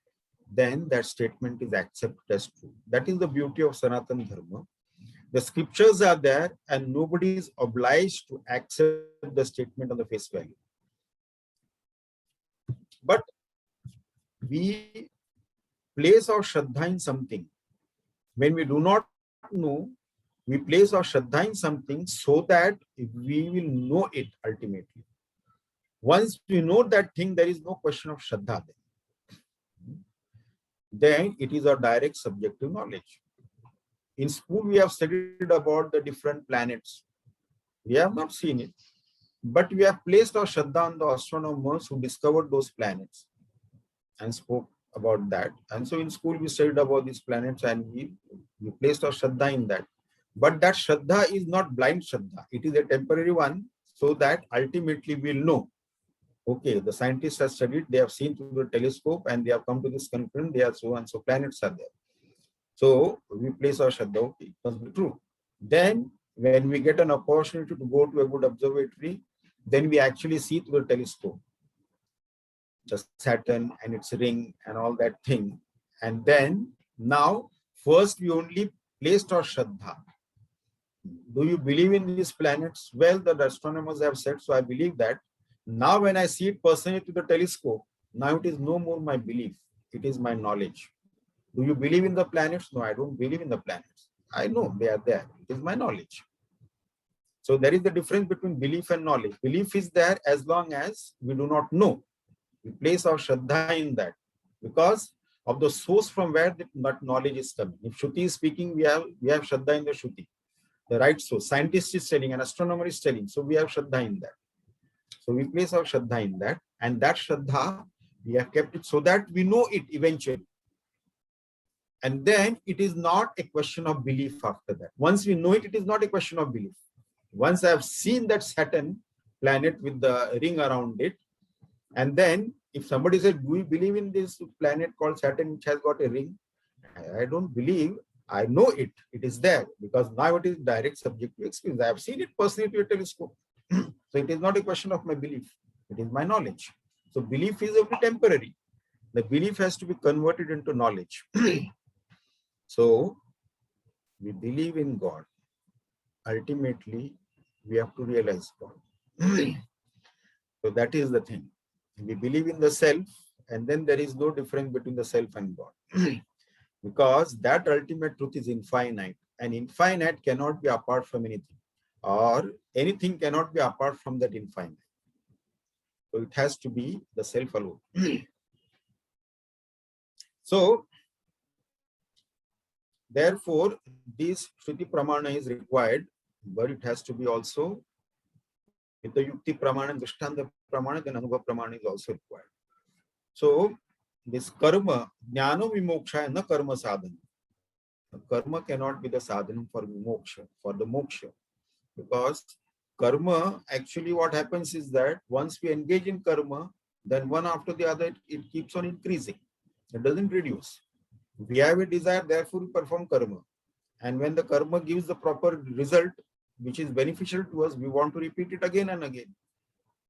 Speaker 1: Then that statement is accepted as true. That is the beauty of Sanatana Dharma. The scriptures are there and nobody is obliged to accept the statement on the face value. But we place our Shraddha in something. When we do not know, we place our Shraddha in something so that we will know it ultimately. Once we know that thing, there is no question of Shraddha there. Then it is our direct subjective knowledge. In school, we have studied about the different planets. We have not seen it, but we have placed our Shraddha on the astronomers who discovered those planets and spoke about that. And so in school, we studied about these planets and we placed our Shraddha in that. But that Shraddha is not blind Shraddha. It is a temporary one so that ultimately we'll know. Okay, the scientists have studied, they have seen through the telescope and they have come to this conclusion, they are so and so planets are there. So we place our Shraddha, okay, it must be true. Then when we get an opportunity to go to a good observatory, then we actually see through the telescope. just Saturn and its ring and all that thing. And then now, first we only placed our Shraddha. Do you believe in these planets? Well, the astronomers have said, so I believe that. Now when I see it personally through the telescope, now it is no more my belief, it is my knowledge. Do you believe in the planets? No, I don't believe in the planets. I know they are there. It is my knowledge. So there is the difference between belief and knowledge. Belief is there as long as we do not know. We place our Shraddha in that because of the source from where that knowledge is coming. If Shruti is speaking, we have Shraddha in the Shruti. The right source. Scientist is telling, an astronomer is telling. So we have Shraddha in that. So we place our Shraddha in that. And that Shraddha, we have kept it so that we know it eventually. And then it is not a question of belief after that. Once we know it, it is not a question of belief. Once I have seen that Saturn planet with the ring around it, and then if somebody says, do you believe in this planet called Saturn which has got a ring? I don't believe. I know it. It is there because now it is direct subjective experience. I have seen it personally with a telescope. So it is not a question of my belief. It is my knowledge. So belief is only temporary. The belief has to be converted into knowledge. So we believe in God. Ultimately, we have to realize God. So that is the thing. We believe in the self, and then there is no difference between the self and God. Because that ultimate truth is infinite, and infinite cannot be apart from anything, or anything cannot be apart from that infinite. So it has to be the self alone. So therefore, this Shruti Pramana is required, but it has to be also with the Yukti Pramana, Drishtanta Pramana, then Anubhav Pramana is also required. So this karma, jnana vimoksha and na karma sadhana. Karma cannot be the sadhana for vimoksha, for the moksha. Because karma, actually what happens is that once we engage in karma, then one after the other, it keeps on increasing. It doesn't reduce. We have a desire, therefore we perform karma. And when the karma gives the proper result, which is beneficial to us, we want to repeat it again and again.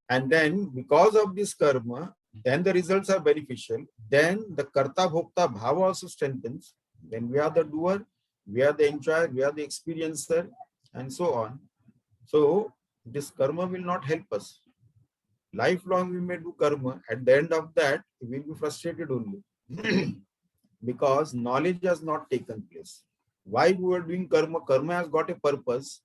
Speaker 1: And then because of this karma, then the results are beneficial. Then the karta bhokta bhava also strengthens. Then we are the doer, we are the enjoyer, we are the experiencer, and so on. So this karma will not help us. Lifelong we may do karma. At the end of that, we will be frustrated only. Because knowledge has not taken place. Why we are doing karma? Karma has got a purpose.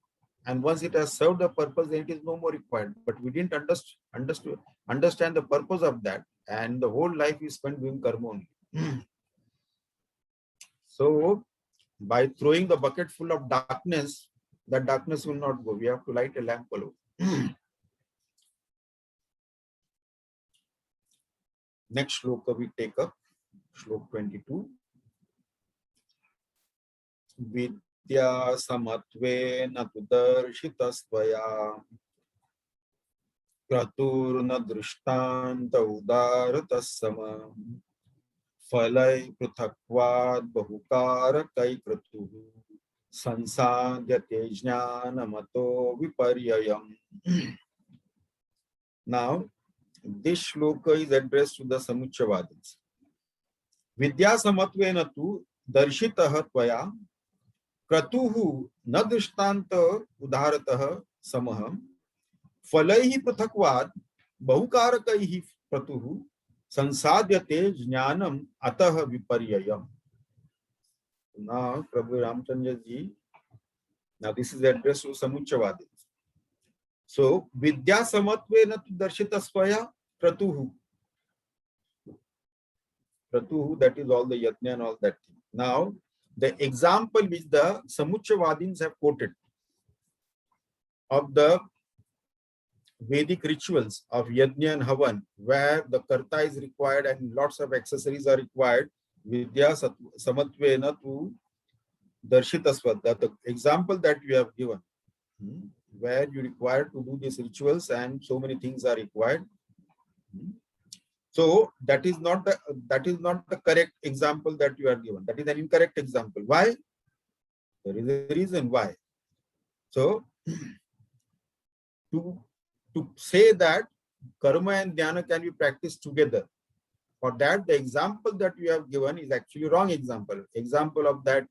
Speaker 1: And once it has served the purpose, then it is no more required. But we didn't understand the purpose of that. And the whole life we spent doing karma only. So by throwing the bucket full of darkness, that darkness will not go. We have to light a lamp alone. Next shloka we take up, Shlok 22. Vidya samatve na tudarshitastaya kraturna drishtanta udartasama falai pruthakvad bahukara kai kratu sansadyate jnanamato viparyayam. Now, this shloka is addressed to the Samuchavadins. Vidya samatvena tu darshitah tvaya kratuhu na drishtanta udharatah samaham falaihi prathakvad bahukarakaihi pratuhu sansadyate jnanam atah viparyayam. Now, Prabhu Ramchandra ji, now this is addressed to Samuchavadins. So, Vidya samatvena tu darshitasvaya kratuhu. Kratuhu, that is all the yajna and all that thing. Now, the example which the Samuchavadins have quoted of the Vedic rituals of yajna and havan, where the karta is required and lots of accessories are required, Vidya samatvena tu darshitasva, that the example that you have given, where you require to do these rituals and so many things are required. So that is not the correct example that you are given. That is an incorrect example. Why? There is a reason why. So to say that karma and dhyana can be practiced together, For that, the example that we have given is actually wrong example. Example of that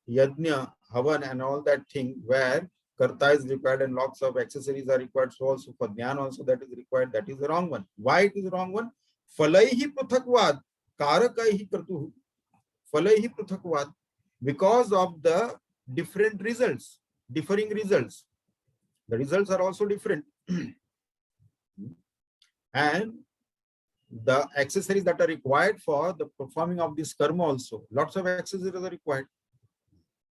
Speaker 1: yajna, havan and all that thing where karta is required and lots of accessories are required. So also for jnana also that is required. That is the wrong one. Why it is the wrong one? Falaihi pruthakvad, karakaihi kratuhu. Falaihi pruthakvad. Because of the different results, differing results. The results are also different. And the accessories that are required for the performing of this karma also. Lots of accessories are required.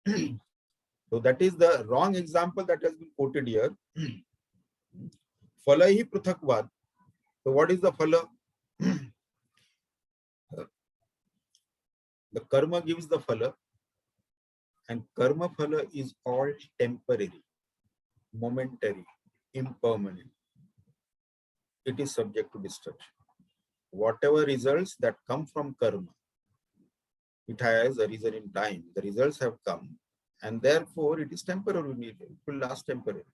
Speaker 1: So that is the wrong example that has been quoted here. Phala hi pruthakvad. So what is the phala? The karma gives the phala, and karma phala is all temporary, momentary, impermanent. It is subject to destruction. Whatever results that come from karma, it has a reason in time. The results have come, and therefore it is temporary. It will last temporary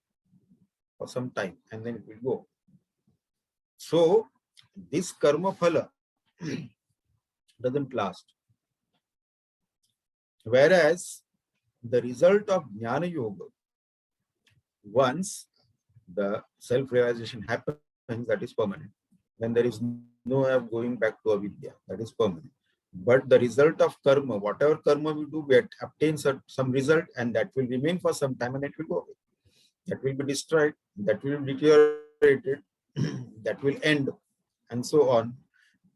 Speaker 1: for some time, and then it will go. So this karma phala doesn't last. Whereas the result of jnana yoga, once the self-realization happens, that is permanent. Then there is no way of going back to avidya. That is permanent. But the result of karma, whatever karma we do, we obtain some result, and that will remain for some time, and it will go away. That will be destroyed. That will be deteriorated. That will end, and so on.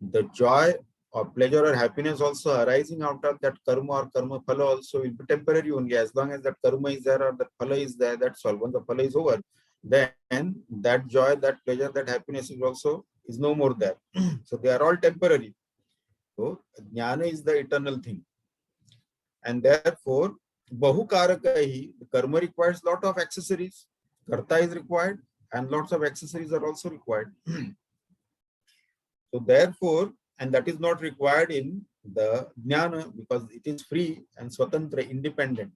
Speaker 1: The joy or pleasure or happiness also arising out of that karma or karma phala also will be temporary only. As long as that karma is there or that phala is there, that's all. When the phala is over, then that joy, that pleasure, that happiness is no more there. So they are all temporary. So jnana is the eternal thing. And therefore, bahukarakahi, the karma requires lot of accessories. Karta is required, and lots of accessories are also required. So therefore, and that is not required in the jnana because it is free and swatantra, independent.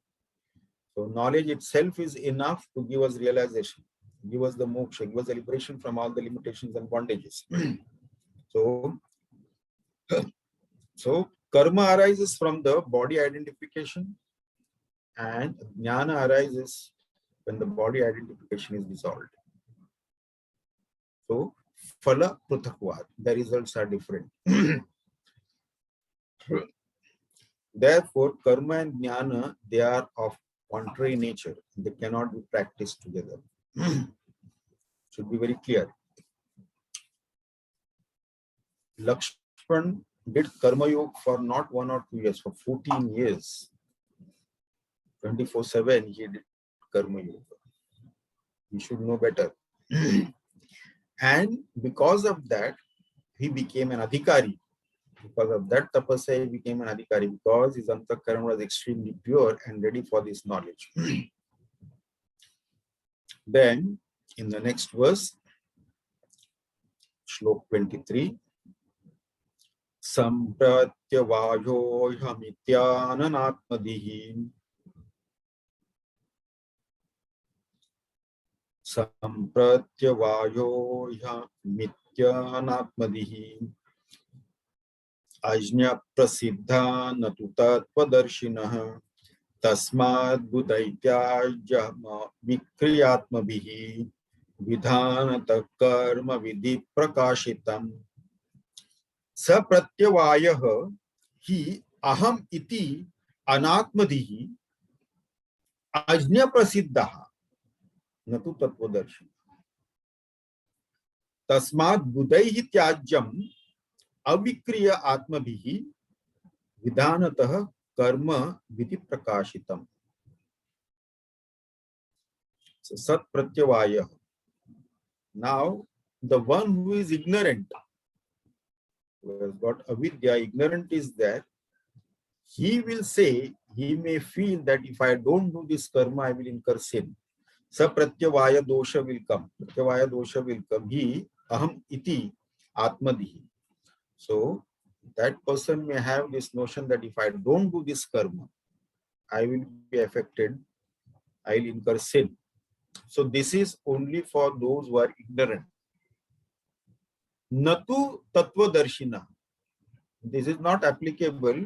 Speaker 1: So knowledge itself is enough to give us realization, give us the moksha, give us the liberation from all the limitations and bondages. So karma arises from the body identification, and jnana arises when the body identification is dissolved. So phala pruthakvad, the results are different. Therefore, karma and jnana, they are of contrary nature. They cannot be practiced together. Should be very clear. Lakshman did karma yoga for not 1 or 2 years, for 14 years. 24/7 he did karma yoga. He should know better. And because of that, he became an adhikari. Because of that tapasya, he became an adhikari, because his antakaran was extremely pure and ready for this knowledge. Then, in the next verse, Shlok 23, Samprathyavayo hamityananatmadihi Samprathyavayo hamityanatmadihi Ajna prasiddha natu tatvadarshinaha tasmad buddhaityajama vikriyatmabihi vidhanata karma vidhi prakashitam sapratyavayah hi aham iti anatmadihi ajna prasiddha natu tatvadarshinaha tasmad buddhaihi tyajam avikriya atmabhihi vidhanatah karma vidhi prakashitam. So sat pratyavaya. Now the one who is ignorant, who has got avidya, ignorant is there, he will say, he may feel that if I don't do this karma, I will incur sin. Sa pratyavaya dosha will come. Pratyavaya dosha will come. He aham iti atmadihi. So that person may have this notion that if I don't do this karma, I will be affected, I will incur sin. So this is only for those who are ignorant. Natu tattva darshina. this is not applicable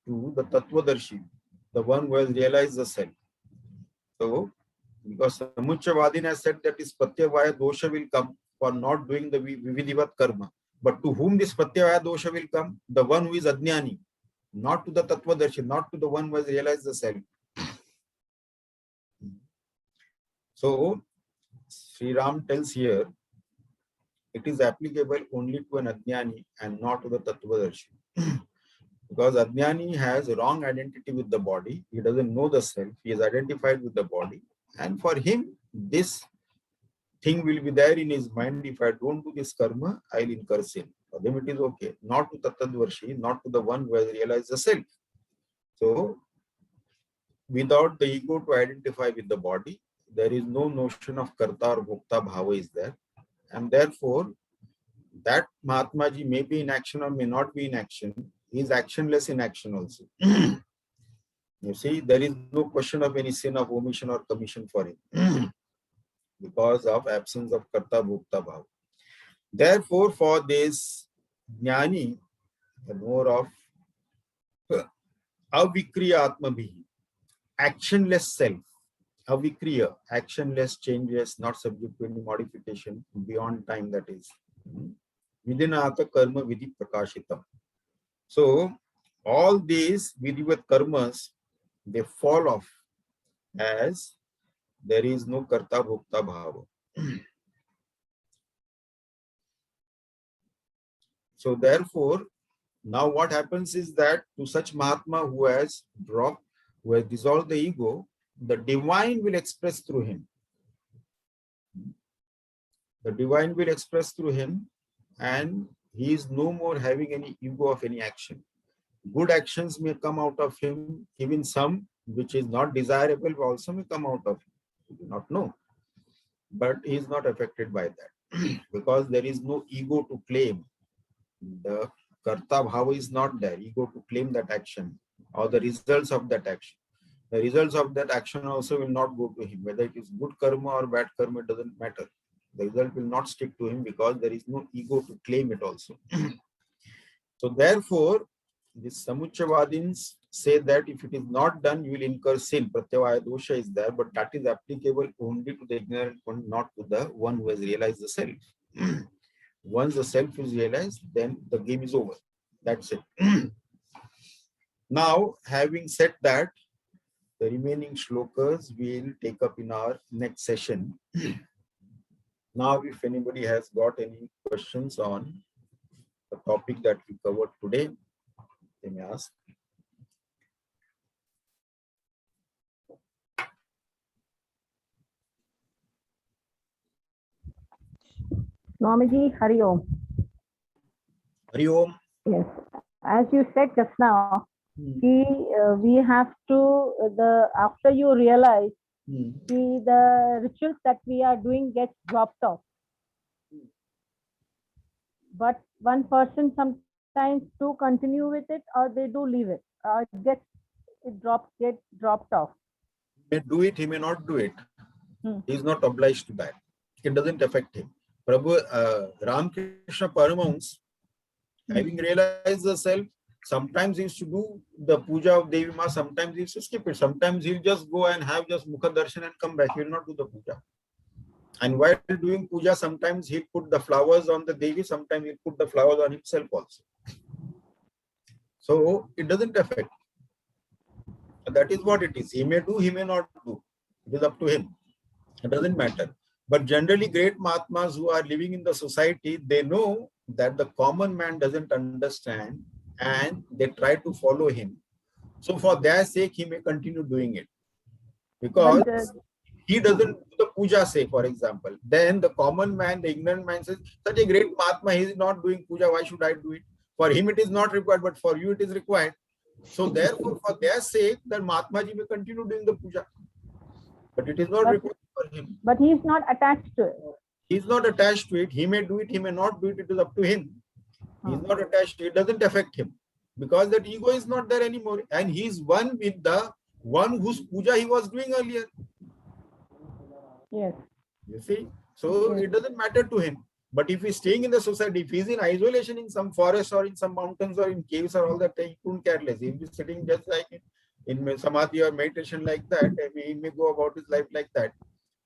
Speaker 1: to the Tattvadarshi, the one who has realized the self. So, because Samuchavadin has said that his Pratyavaya dosha will come for not doing the Vividhivat karma. But to whom this Pratyavaya dosha will come? The one who is Ajnani, not to the Tattvadarshi, not to the one who has realized the self. So, Sri Ram tells here, it is applicable only to an Ajnani and not to the Tattvadarshi. Because Ajnani has a wrong identity with the body. He doesn't know the self. He is identified with the body. And for him, this thing will be there in his mind. If I don't do this karma, I will incur sin. For them it is okay. Not to Tattvadarshi, not to the one who has realized the self. So, without the ego to identify with the body, there is no notion of karta or bhokta bhava is there. And therefore, that Mahatma Ji may be in action or may not be in action. He is actionless in action also. You see, there is no question of any sin of omission or commission for him because of absence of karta bhokta bhava. Therefore, for this jnani, the more of avikriya atmabhi, actionless self, avikriya, actionless, changeless, not subject to any modification beyond time, that is vidinata karma vidhi prakashitam. So all these vidhivat karmas, they fall off as there is no karta bhokta bhava. So therefore, now what happens is that to such Mahatma who has dissolved the ego, the divine will express through him. The divine will express through him, and he is no more having any ego of any action. Good actions may come out of him, even some which is not desirable also may come out of him. We do not know. But he is not affected by that because there is no ego to claim. The karta bhava is not there, ego to claim that action or the results of that action. The results of that action also will not go to him. Whether it is good karma or bad karma, it doesn't matter. The result will not stick to him because there is no ego to claim it also. So therefore, these Samuchavadins say that if it is not done, you will incur sin. Pratyavaya dosha is there, but that is applicable only to the ignorant one, not to the one who has realized the self. Once the self is realized, then the game is over. That's it. Now, having said that, the remaining shlokas we will take up in our next session. Now, if anybody has got any questions on the topic that we covered today, they may ask.
Speaker 2: Swamiji, Hari Om.
Speaker 1: Hari Om.
Speaker 2: Yes, as you said just now, we have to, after you realize, the rituals that we are doing gets dropped off. But one person sometimes do continue with it, or they do leave it, or get dropped off.
Speaker 1: He may do it, he may not do it. He is not obliged to that. It doesn't affect him. Prabhu Ramakrishna Paramahans, having realized the self, sometimes he used to do the puja of Devi Ma, sometimes he used to skip it. Sometimes he'll just go and have just Mukha Darshan and come back. He will not do the puja. And while doing puja, sometimes he'll put the flowers on the Devi, sometimes he'll put the flowers on himself also. So it doesn't affect. That is what it is. He may do, he may not do. It is up to him. It doesn't matter. But generally, great Mahatmas who are living in the society, they know that the common man doesn't understand and they try to follow him. So for their sake, he may continue doing it. Because he doesn't do the puja, say, for example. Then the common man, the ignorant man says, such a great Mahatma, he is not doing puja, why should I do it? For him, it is not required, but for you, it is required. So therefore, for their sake, that Mahatma Ji may continue doing the puja. But it is not required for him.
Speaker 2: But he is not attached to it.
Speaker 1: He is not attached to it. He may do it, he may not do it. It is up to him. He is not attached to it. It doesn't affect him. Because that ego is not there anymore. And he is one with the one whose puja he was doing earlier.
Speaker 2: Yes.
Speaker 1: You see? So it doesn't matter to him. But if he's staying in the society, if he's in isolation in some forest or in some mountains or in caves or all that, he couldn't care less. He'll be sitting just like in samadhi or meditation like that, and he may go about his life like that.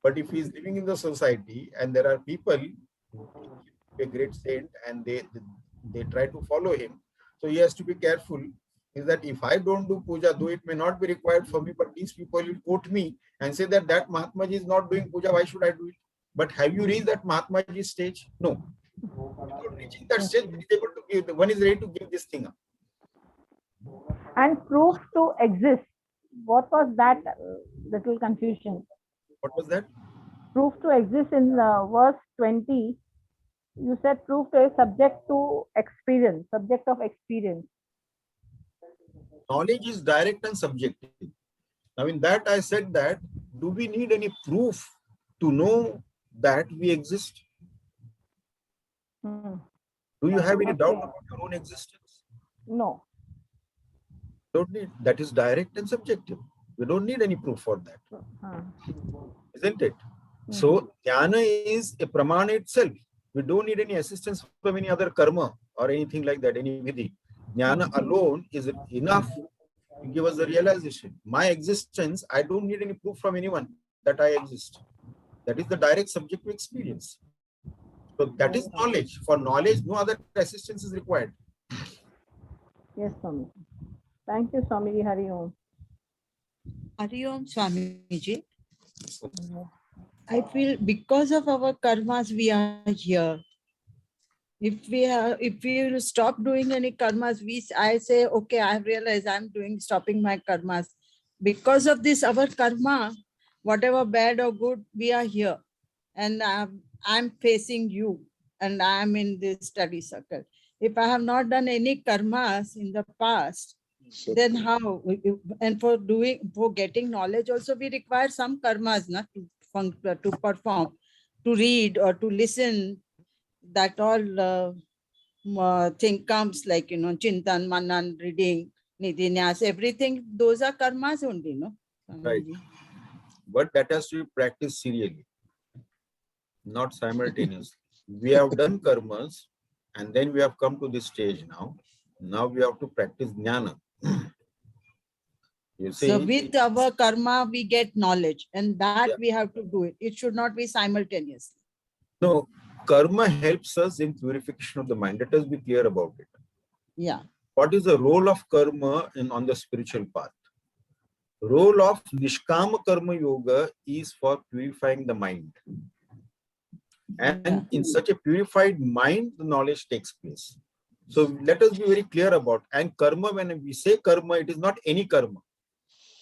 Speaker 1: But if he's living in the society and there are people who think he's a great saint and they try to follow him, so he has to be careful. Is that if I don't do puja, though it may not be required for me, but these people will quote me and say that Mahatma Ji is not doing puja, why should I do it? But have you reached that Mahatma Ji stage? No. Without reaching that stage, one is able to give, one is ready to give this thing up.
Speaker 2: And proof to exist. What was that little confusion?
Speaker 1: What was that?
Speaker 2: Proof to exist in verse 20. You said proof is subject to experience, subject of experience.
Speaker 1: Knowledge is direct and subjective. Now in that I said that, do we need any proof to know that we exist? Do you have any doubt about your own existence?
Speaker 2: No.
Speaker 1: Don't need. That is direct and subjective. We don't need any proof for that. Isn't it? So jnana is a pramana itself. We don't need any assistance from any other karma or anything like that, any vidhi. Jnana alone is enough to give us the realization. My existence, I don't need any proof from anyone that I exist. That is the direct subjective experience. So that is knowledge. For knowledge, no other assistance is required.
Speaker 2: Yes, Swami. Thank you, Swami. Hari Om.
Speaker 3: Hari Om, Swamiji. I feel because of our karmas we are here. If we will stop doing any karmas, I say, okay, I realize I'm stopping my karmas. Because of this, our karma, whatever bad or good, we are here. And I'm facing you and I'm in this study circle. If I have not done any karmas in the past, then how? And for getting knowledge also, we require some karmas to perform, to read or to listen. That all thing comes like, chintan, manan, reading, nidhinyas, everything. Those are karmas only, no?
Speaker 1: Right. But that has to be practiced serially, not simultaneously. We have done karmas and then we have come to this stage now. Now we have to practice jnana. You see,
Speaker 3: so with our karma, we get knowledge and that we have to do it. It should not be simultaneously.
Speaker 1: No, karma helps us in purification of the mind. Let us be clear about it.
Speaker 3: Yeah.
Speaker 1: What is the role of karma on the spiritual path? Role of Nishkama Karma Yoga is for purifying the mind. And in such a purified mind, the knowledge takes place. So let us be very clear about, and karma, when we say karma, it is not any karma.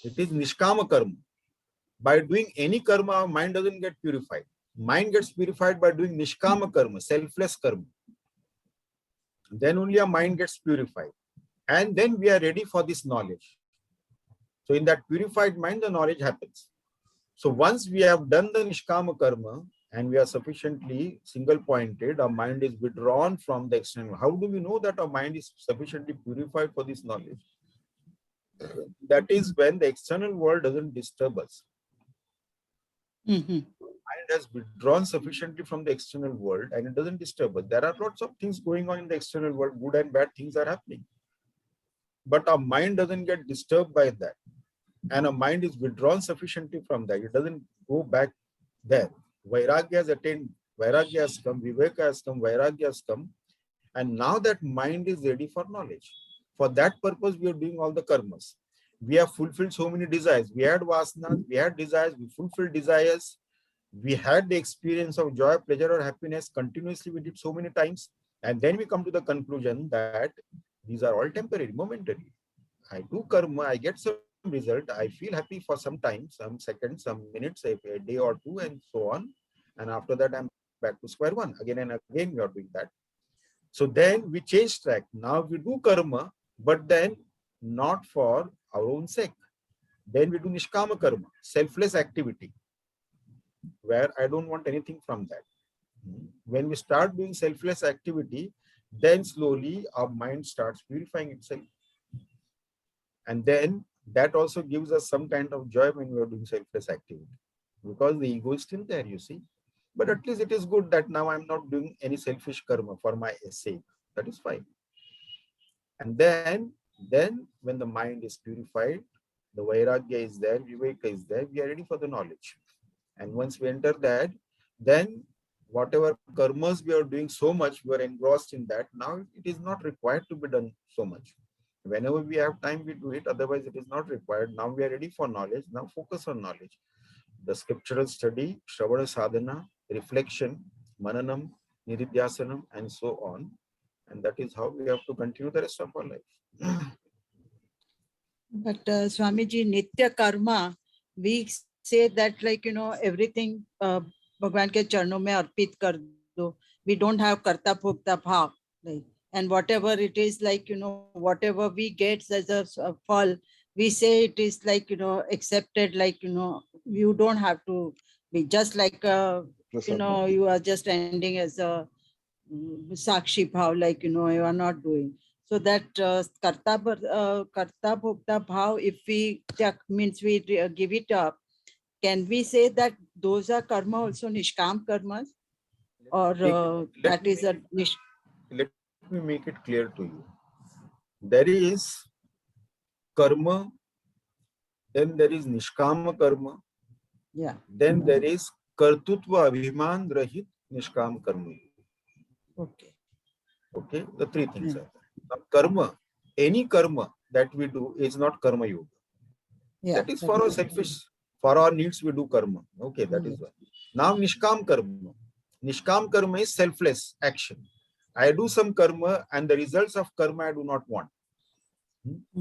Speaker 1: It is Nishkama Karma. By doing any karma, our mind doesn't get purified. Mind gets purified by doing Nishkama Karma, selfless karma. Then only our mind gets purified. And then we are ready for this knowledge. So in that purified mind, the knowledge happens. So once we have done the Nishkama Karma and we are sufficiently single-pointed, our mind is withdrawn from the external. How do we know that our mind is sufficiently purified for this knowledge? That is when the external world doesn't disturb us. Mind has withdrawn sufficiently from the external world and it doesn't disturb us. There are lots of things going on in the external world, good and bad things are happening. But our mind doesn't get disturbed by that. And our mind is withdrawn sufficiently from that. It doesn't go back there. Vairagya has attained, Vairagya has come, Viveka has come, Vairagya has come. And now that mind is ready for knowledge. For that purpose, we are doing all the karmas. We have fulfilled so many desires. We had vasanas, we had desires, we fulfilled desires. We had the experience of joy, pleasure, or happiness continuously. We did so many times. And then we come to the conclusion that these are all temporary, momentary. I do karma, I get some result, I feel happy for some time, some seconds, some minutes, a day or two, and so on. And after that, I'm back to square one. Again and again, we are doing that. So then we change track. Now we do karma, but then not for our own sake. Then we do Nishkama Karma, selfless activity, where I don't want anything from that. When we start doing selfless activity, then slowly our mind starts purifying itself. And then that also gives us some kind of joy when we are doing selfless activity. Because the ego is still there, you see. But at least it is good that now I'm not doing any selfish karma for my sake. That is fine. And then when the mind is purified, the vairagya is there, viveka is there, we are ready for the knowledge. And once we enter that, then whatever karmas we are doing so much, we are engrossed in that. Now it is not required to be done so much. Whenever we have time, we do it. Otherwise, it is not required. Now we are ready for knowledge. Now focus on knowledge. The scriptural study, Shravana Sadhana, reflection, Mananam, Nididhyasanam, and so on. And that is how we have to continue the rest of our life.
Speaker 3: But Swamiji, Nitya Karma, we say that like, everything Bhagwan ke charnon mein arpit kar do. We don't have karta bhokta bhav. Like, and whatever it is like, whatever we get as a fall, we say it is like, accepted, like, you don't have to be just like, you are just ending as a sakshi bhav, like, you are not doing. So that karta bhokta bhav, if we means we give it up, can we say that those are karma also nishkam karmas? Or that is a
Speaker 1: let me make it clear to you. There is karma, then there is nishkama karma,
Speaker 3: yeah,
Speaker 1: then there is kartutva abhiman rahit nishkam karma.
Speaker 3: okay,
Speaker 1: The three things are there. Now, karma, any karma that we do is not karma yoga.
Speaker 3: yeah,
Speaker 1: That is for our selfish, for our needs we do karma. Okay, that is one. Now nishkam karma. Nishkam karma is selfless action. I do some karma and the results of karma I do not want.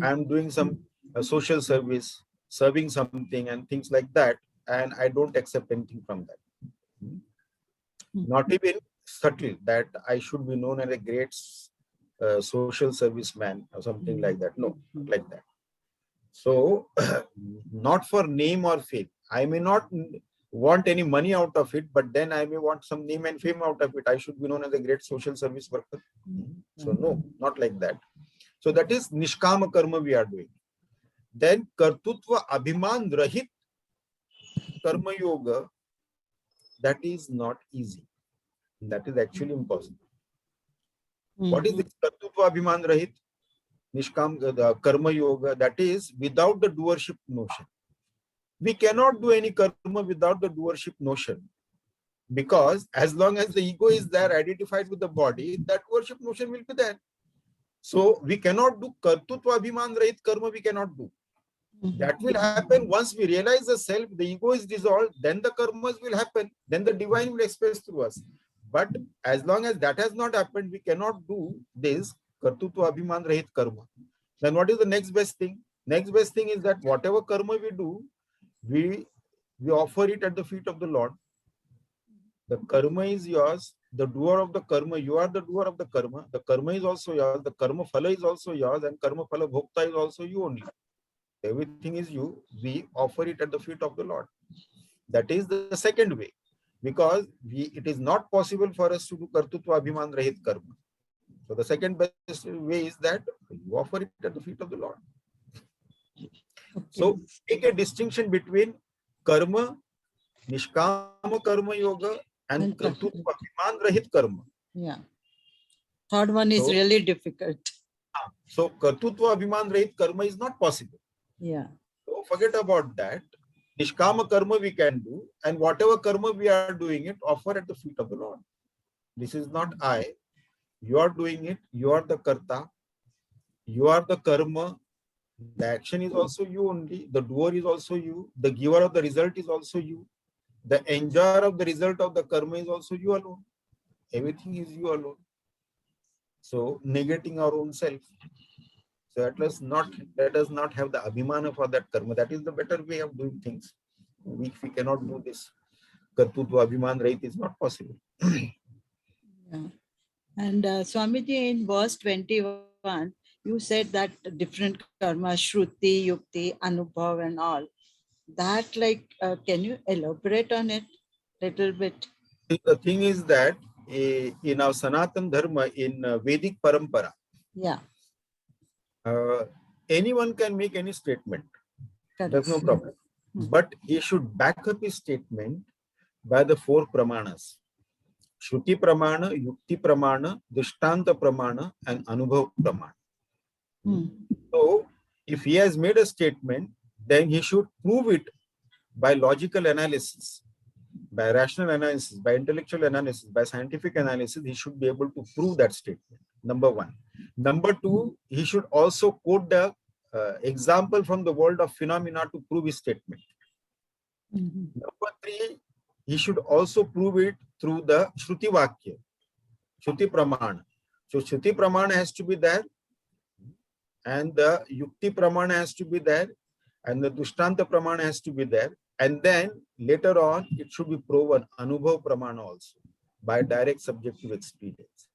Speaker 1: I am doing some social service, serving something and things like that, and I don't accept anything from that. Not even subtle that I should be known as a great social serviceman or something like that. No, not like that. So, not for name or fame. I may not want any money out of it, but then I may want some name and fame out of it. I should be known as a great social service worker. So no, not like that. So that is nishkama karma we are doing. Then kartutva abhiman rahit karma yoga, that is not easy. That is actually impossible. What is this kartutva abhiman rahit nishkam karma yoga? That is without the doership notion. We cannot do any karma without the doership notion, because as long as the ego is there identified with the body, that doership notion will be there. So we cannot do kartutva abhiman rahit karma, we cannot do. That will happen once we realize the self, the ego is dissolved, then the karmas will happen, then the divine will express through us. But as long as that has not happened, we cannot do this kartutva abhiman rahit karma. Then what is the next best thing? Next best thing is that whatever karma we do, we offer it at the feet of the Lord. The karma is yours, the doer of the karma, you are the doer of the karma is also yours, the karma phala is also yours, and karma phala bhokta is also you only. Everything is you, we offer it at the feet of the Lord. That is the second way, because it is not possible for us to do kartutva abhiman rahit karma. So the second best way is that you offer it at the feet of the Lord. So make a distinction between karma, nishkama karma yoga, and kartutva abhiman rahit karma.
Speaker 3: Yeah. Third one is really difficult.
Speaker 1: So kartutva abhiman rahit karma is not possible.
Speaker 3: Yeah.
Speaker 1: So forget about that. Nishkama karma we can do, and whatever karma we are doing it, offer at the feet of the Lord. This is not I. You are doing it. You are the karta. You are the karma. The action is also you only. The doer is also you. The giver of the result is also you. The enjoyer of the result of the karma is also you alone. Everything is you alone. So negating our own self. So let us not have the abhimana for that karma. That is the better way of doing things. If we cannot do this, kartutva abhiman rahit is not possible.
Speaker 3: Yeah. And Swamiji, in verse 21, you said that different karma, shruti, yukti, anubhav, and all. That, like, can you elaborate on it a little bit?
Speaker 1: The thing is that in our Sanatan Dharma, in Vedic Parampara,
Speaker 3: yeah,
Speaker 1: anyone can make any statement.
Speaker 3: correct.
Speaker 1: There's no problem. But he should back up his statement by the 4 pramanas: Shruti pramana, Yukti pramana, Drishtanta pramana, and Anubhav pramana. So, if he has made a statement, then he should prove it by logical analysis, by rational analysis, by intellectual analysis, by scientific analysis. He should be able to prove that statement. Number one. Number two, he should also quote the example from the world of phenomena to prove his statement. Number three, he should also prove it through the Shruti Vakya, Shruti Pramana. So Shruti Pramana has to be there, and the Yukti Pramana has to be there, and the Dushtanta Pramana has to be there, and then later on it should be proven Anubhav Pramana also by direct subjective experience.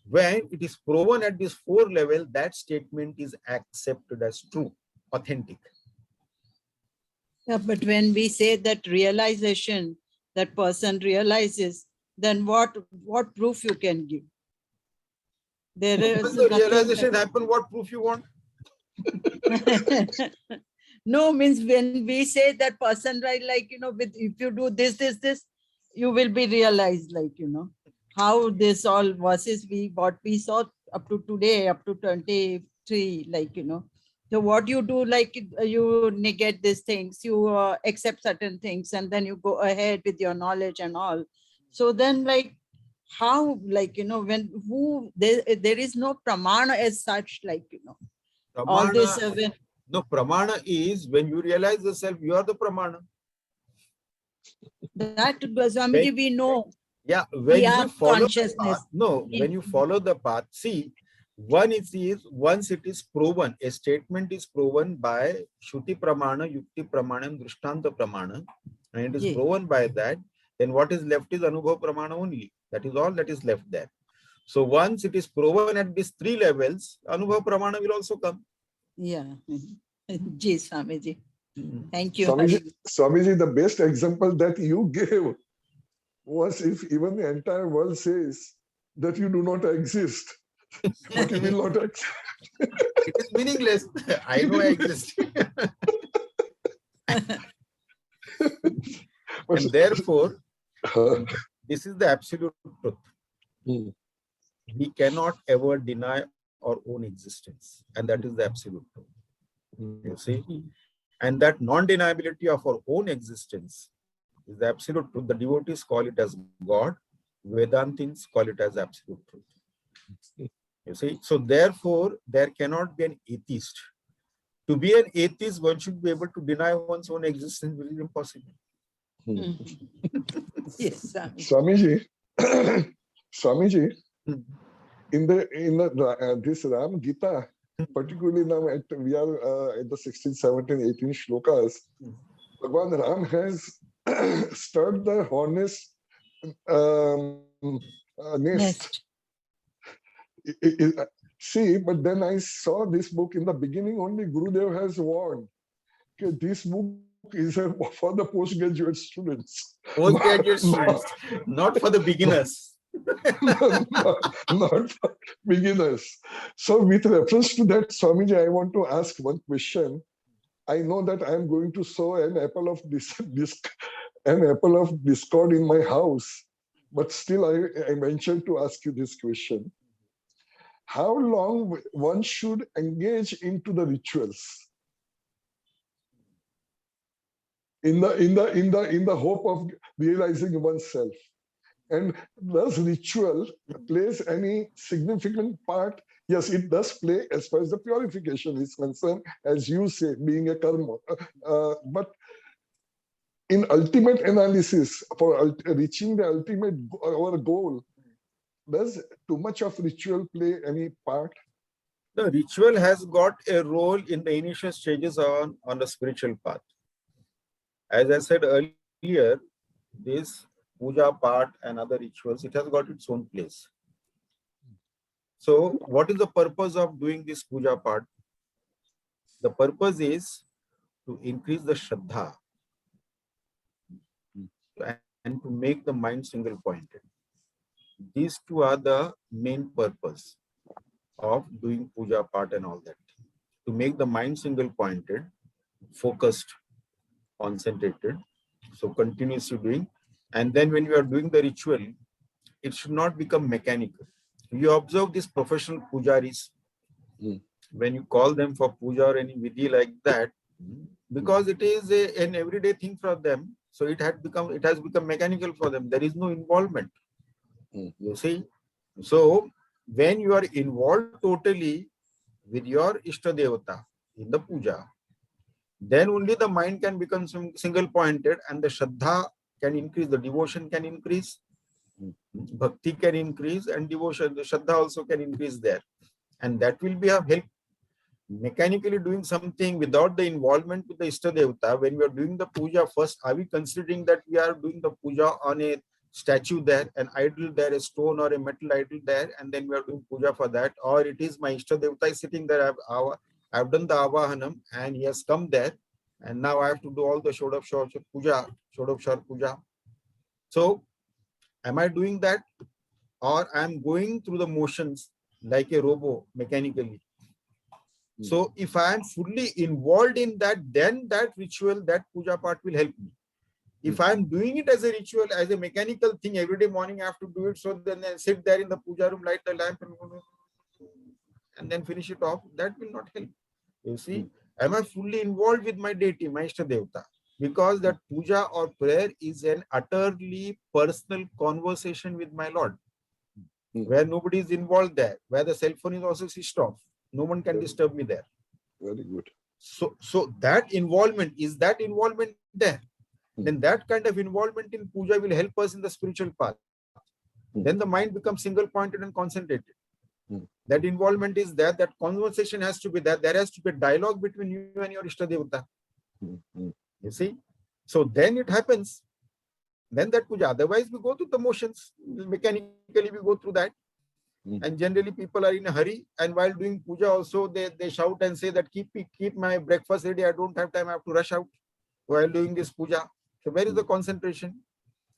Speaker 1: When it is proven at this 4 level, that statement is accepted as true, authentic.
Speaker 3: Yeah, but when we say that realization, that person realizes, then what proof you can give? There is
Speaker 1: Once the realization happen, what proof you want?
Speaker 3: No, means when we say that person, right, like, with, if you do this, you will be realized, like, how this all versus what we saw up to today, up to 23, like, so what you do, like, you negate these things, you accept certain things, and then you go ahead with your knowledge and all. So then, like, how, like, when there is no pramana as such, like,
Speaker 1: Pramana,
Speaker 3: all this
Speaker 1: no, pramana is when you realize yourself, you are the pramana.
Speaker 3: That, Swamiji, we know.
Speaker 1: Yeah, when you follow
Speaker 3: consciousness.
Speaker 1: The path, no, when you follow the path, see, once it is proven, a statement is proven by Shruti Pramana, Yukti Pramana, and Drishtanta Pramana, and it is proven by that, then what is left is Anubhav Pramana only. That is all that is left there. So once it is proven at these 3 levels, Anubhav Pramana will also come.
Speaker 3: Yeah. Ji, Swamiji. Thank you.
Speaker 4: Swamiji, the best example that you gave was if even the entire world says that you do not exist, but you will not accept.
Speaker 1: It is meaningless. I know I exist. And therefore, this is the absolute truth. We cannot ever deny our own existence, and that is the absolute truth. You see? And that non-deniability of our own existence is the absolute truth. The devotees call it as God. Vedantins call it as absolute truth. You see? So therefore, there cannot be an atheist. To be an atheist, one should be able to deny one's own existence, which is impossible.
Speaker 3: Yes,
Speaker 4: Swamiji, Swamiji, in the this Ram Geeta, particularly now we are at the 16, 17, 18 shlokas, Bhagwan Ram has stirred the hornet's nest. See, but then I saw this book in the beginning only Gurudev has warned. Okay, this book is for the postgraduate students.
Speaker 1: Postgraduate students, not for the beginners.
Speaker 4: not for beginners. So with reference to that, Swamiji, I want to ask one question. I know that I am going to sow an apple of discord in my house, but still I venture to ask you this question. How long one should engage into the rituals in the hope of realizing oneself? And does ritual plays any significant part? Yes, it does play as far as the purification is concerned, as you say, being a karma. But in ultimate analysis, for reaching the ultimate our goal, does too much of ritual play any part?
Speaker 1: The ritual has got a role in the initial stages on the spiritual path. As I said earlier, this puja part and other rituals, it has got its own place. So what is the purpose of doing this puja part? The purpose is to increase the Shraddha and to make the mind single pointed. These two are the main purpose of doing puja part and all that. To make the mind single pointed, focused, concentrated. So continuously doing And then when you are doing the ritual, it should not become mechanical. You observe these professional pujaris, when you call them for puja or any vidhi like that, because it is an everyday thing for them, so it has become mechanical for them. There is no involvement. You see, so when you are involved totally with your Ishta Devata in the puja, then only the mind can become single pointed, and the Shraddha can increase, the devotion can increase, bhakti can increase, and devotion, the Shraddha also can increase there. And that will be a help. Mechanically doing something without the involvement with the Ishta Devata, when we are doing the puja, first, are we considering that we are doing the puja on a statue there, an idol there, a stone or a metal idol there, and then we are doing puja for that? Or it is my Ishta Devata is sitting there, I've done the Avahanam and he has come there, and now I have to do all the Shodapshar puja. So, am I doing that? Or I am going through the motions like a robo mechanically? So if I am fully involved in that, then that ritual, that puja part will help me. If I am doing it as a ritual, as a mechanical thing, every day morning I have to do it, so then I sit there in the puja room, light the lamp and then finish it off, that will not help. You see, am I fully involved with my deity, my Ishta Devata? Because that puja or prayer is an utterly personal conversation with my Lord, where nobody is involved there, where the cell phone is also switched off. No one can disturb me there.
Speaker 4: Very good.
Speaker 1: So that involvement, is that involvement there? Then that kind of involvement in puja will help us in the spiritual path. Then the mind becomes single pointed and concentrated. That involvement is there, that conversation has to be there. There has to be a dialogue between you and your Ishta Devata. You see? So then it happens. Then that puja. Otherwise, we go through the motions. Mechanically, we go through that. And generally people are in a hurry, and while doing puja also they shout and say that keep my breakfast ready, I don't have time, I have to rush out while doing this puja. So where is the concentration?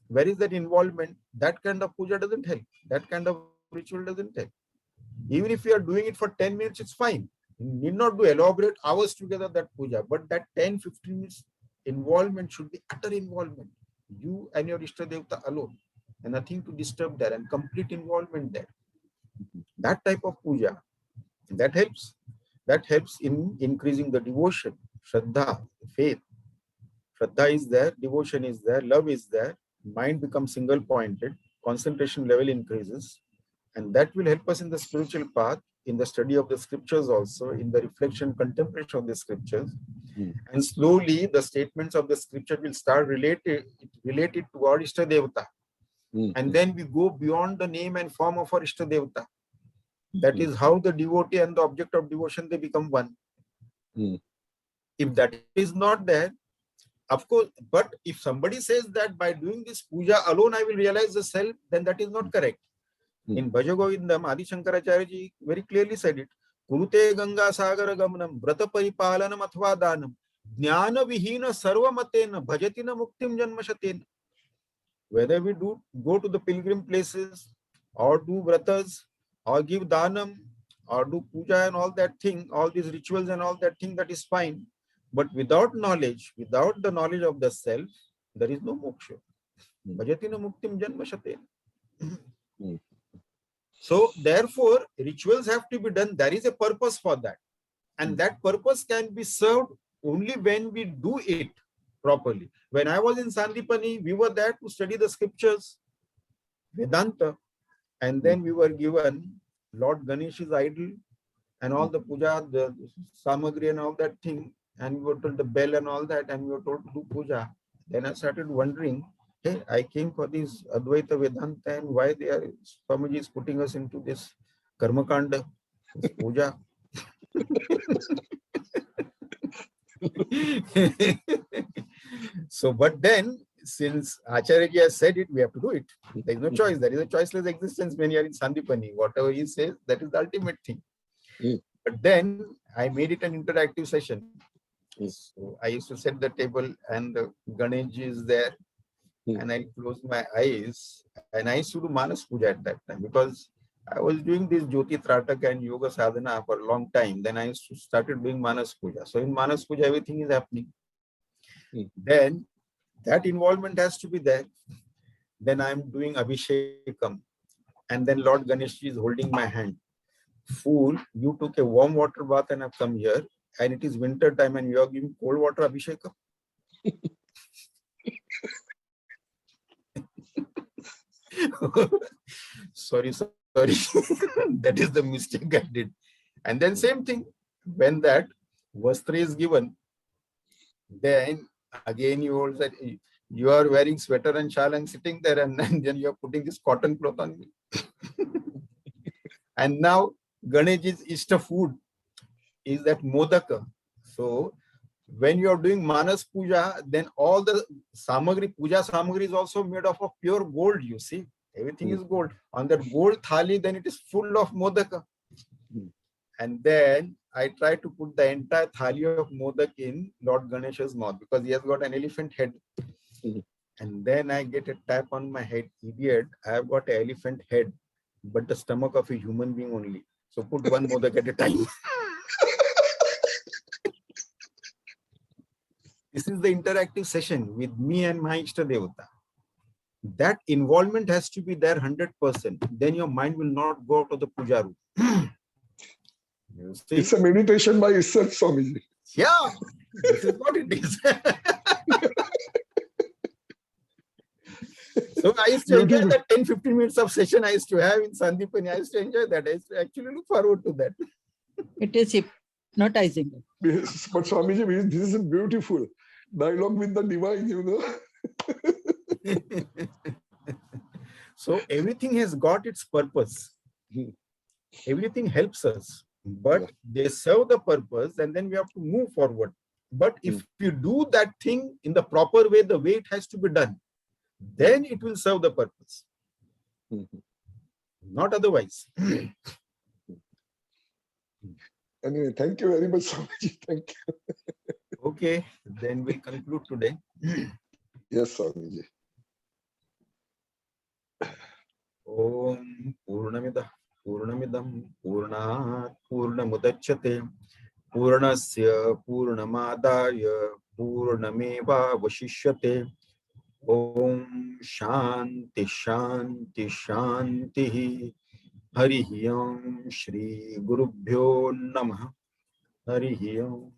Speaker 1: Where is that involvement? That kind of puja doesn't help. That kind of ritual doesn't help. Even if you are doing it for 10 minutes, it's fine. You need not do elaborate hours together that puja, but that 10-15 minutes involvement should be utter involvement. You and your Ishta Devata alone, and nothing to disturb there, and complete involvement there. That type of puja, that helps. That helps in increasing the devotion, Shraddha, faith. Shraddha is there, devotion is there, love is there, mind becomes single pointed, concentration level increases, and that will help us in the spiritual path, in the study of the scriptures also, in the reflection, contemplation of the scriptures. And slowly the statements of the scripture will start related to our Ishta Devata. And then we go beyond the name and form of our Ishta Devata. That is how the devotee and the object of devotion, they become one. If that is not there, of course, but if somebody says that by doing this puja alone I will realize the self, then that is not correct. In Bhaja Govindam, Adi Shankaracharya ji very clearly said it. Kurute Ganga Sagara Gamanam, Brata Paripalanam Athva Danam, Jnana Vihina Sarvamatena, Bhajatina Muktim Janmashatena. Whether we go to the pilgrim places, or do vratas, or give danam, or do puja and all that thing, all these rituals and all that thing, that is fine. But without knowledge, without the knowledge of the self, there is no moksha. Bhajatina muktim janmashatena. So therefore, rituals have to be done. There is a purpose for that. And that purpose can be served only when we do it properly. When I was in Sandipani, we were there to study the scriptures, Vedanta, and then we were given Lord Ganesh's idol and all the puja, the samagri and all that thing, and we were told the bell and all that, and we were told to do puja. Then I started wondering, hey, I came for this Advaita Vedanta, and why Swamiji is putting us into this Karmakanda, this puja. So, but then, since Acharya ji has said it, we have to do it. There is no choice. There is a choiceless existence when you are in Sandipani. Whatever he says, that is the ultimate thing. But then I made it an interactive session. So I used to set the table, and the Ganesh is there, and I closed my eyes, and I used to do Manas Puja at that time, because I was doing this Jyoti Tratak and Yoga Sadhana for a long time. Then I started doing Manas Puja. So in Manas Puja, everything is happening. Then that involvement has to be there. then I'm doing Abhishekam. And then Lord Ganesh is holding my hand. Fool, you took a warm water bath and have come here, and it is winter time and you are giving cold water Abhishekam. Sorry. That is the mistake I did. And then same thing, when that vastra is given, then again you all said, you are wearing sweater and shawl and sitting there, and then you are putting this cotton cloth on me. And now Ganesh's Ishta food is that modaka. So when you are doing Manas Puja, then all the samagri, puja samagri is also made of pure gold, you see. Everything is gold. On that gold thali, then it is full of modaka. And then I try to put the entire thali of modak in Lord Ganesha's mouth because he has got an elephant head. And then I get a tap on my head. Idiot, I have got an elephant head, but the stomach of a human being only. So put one modak at a time. This is the interactive session with me and my Ishta Devata. That involvement has to be there 100%. Then your mind will not go out of the puja room. You see?
Speaker 4: It's a meditation by itself, Swamiji.
Speaker 1: Yeah, this is what it is. So I used to enjoy that 10-15 minutes of session I used to have in Sandipani. I used to enjoy that. I used to actually look forward to that.
Speaker 3: It is hypnotizing.
Speaker 4: Yes, but Swamiji, this is a beautiful dialogue with the divine, you know.
Speaker 1: So everything has got its purpose. Everything helps us, but they serve the purpose, and then we have to move forward. But if you do that thing in the proper way, the way it has to be done, then it will serve the purpose. Not otherwise.
Speaker 4: Anyway, thank you very much, Swamiji. Thank you.
Speaker 1: Okay, then we conclude today.
Speaker 4: Yes, Swamiji.
Speaker 1: Om Purnamida Purnamidam Purnat Purnamudachyate Purnasya Purnamadaya Purnameva Vashishyate. Om Shanti Shanti Shanti. Hari Om Shri Gurubhyo Namah. Hari Om.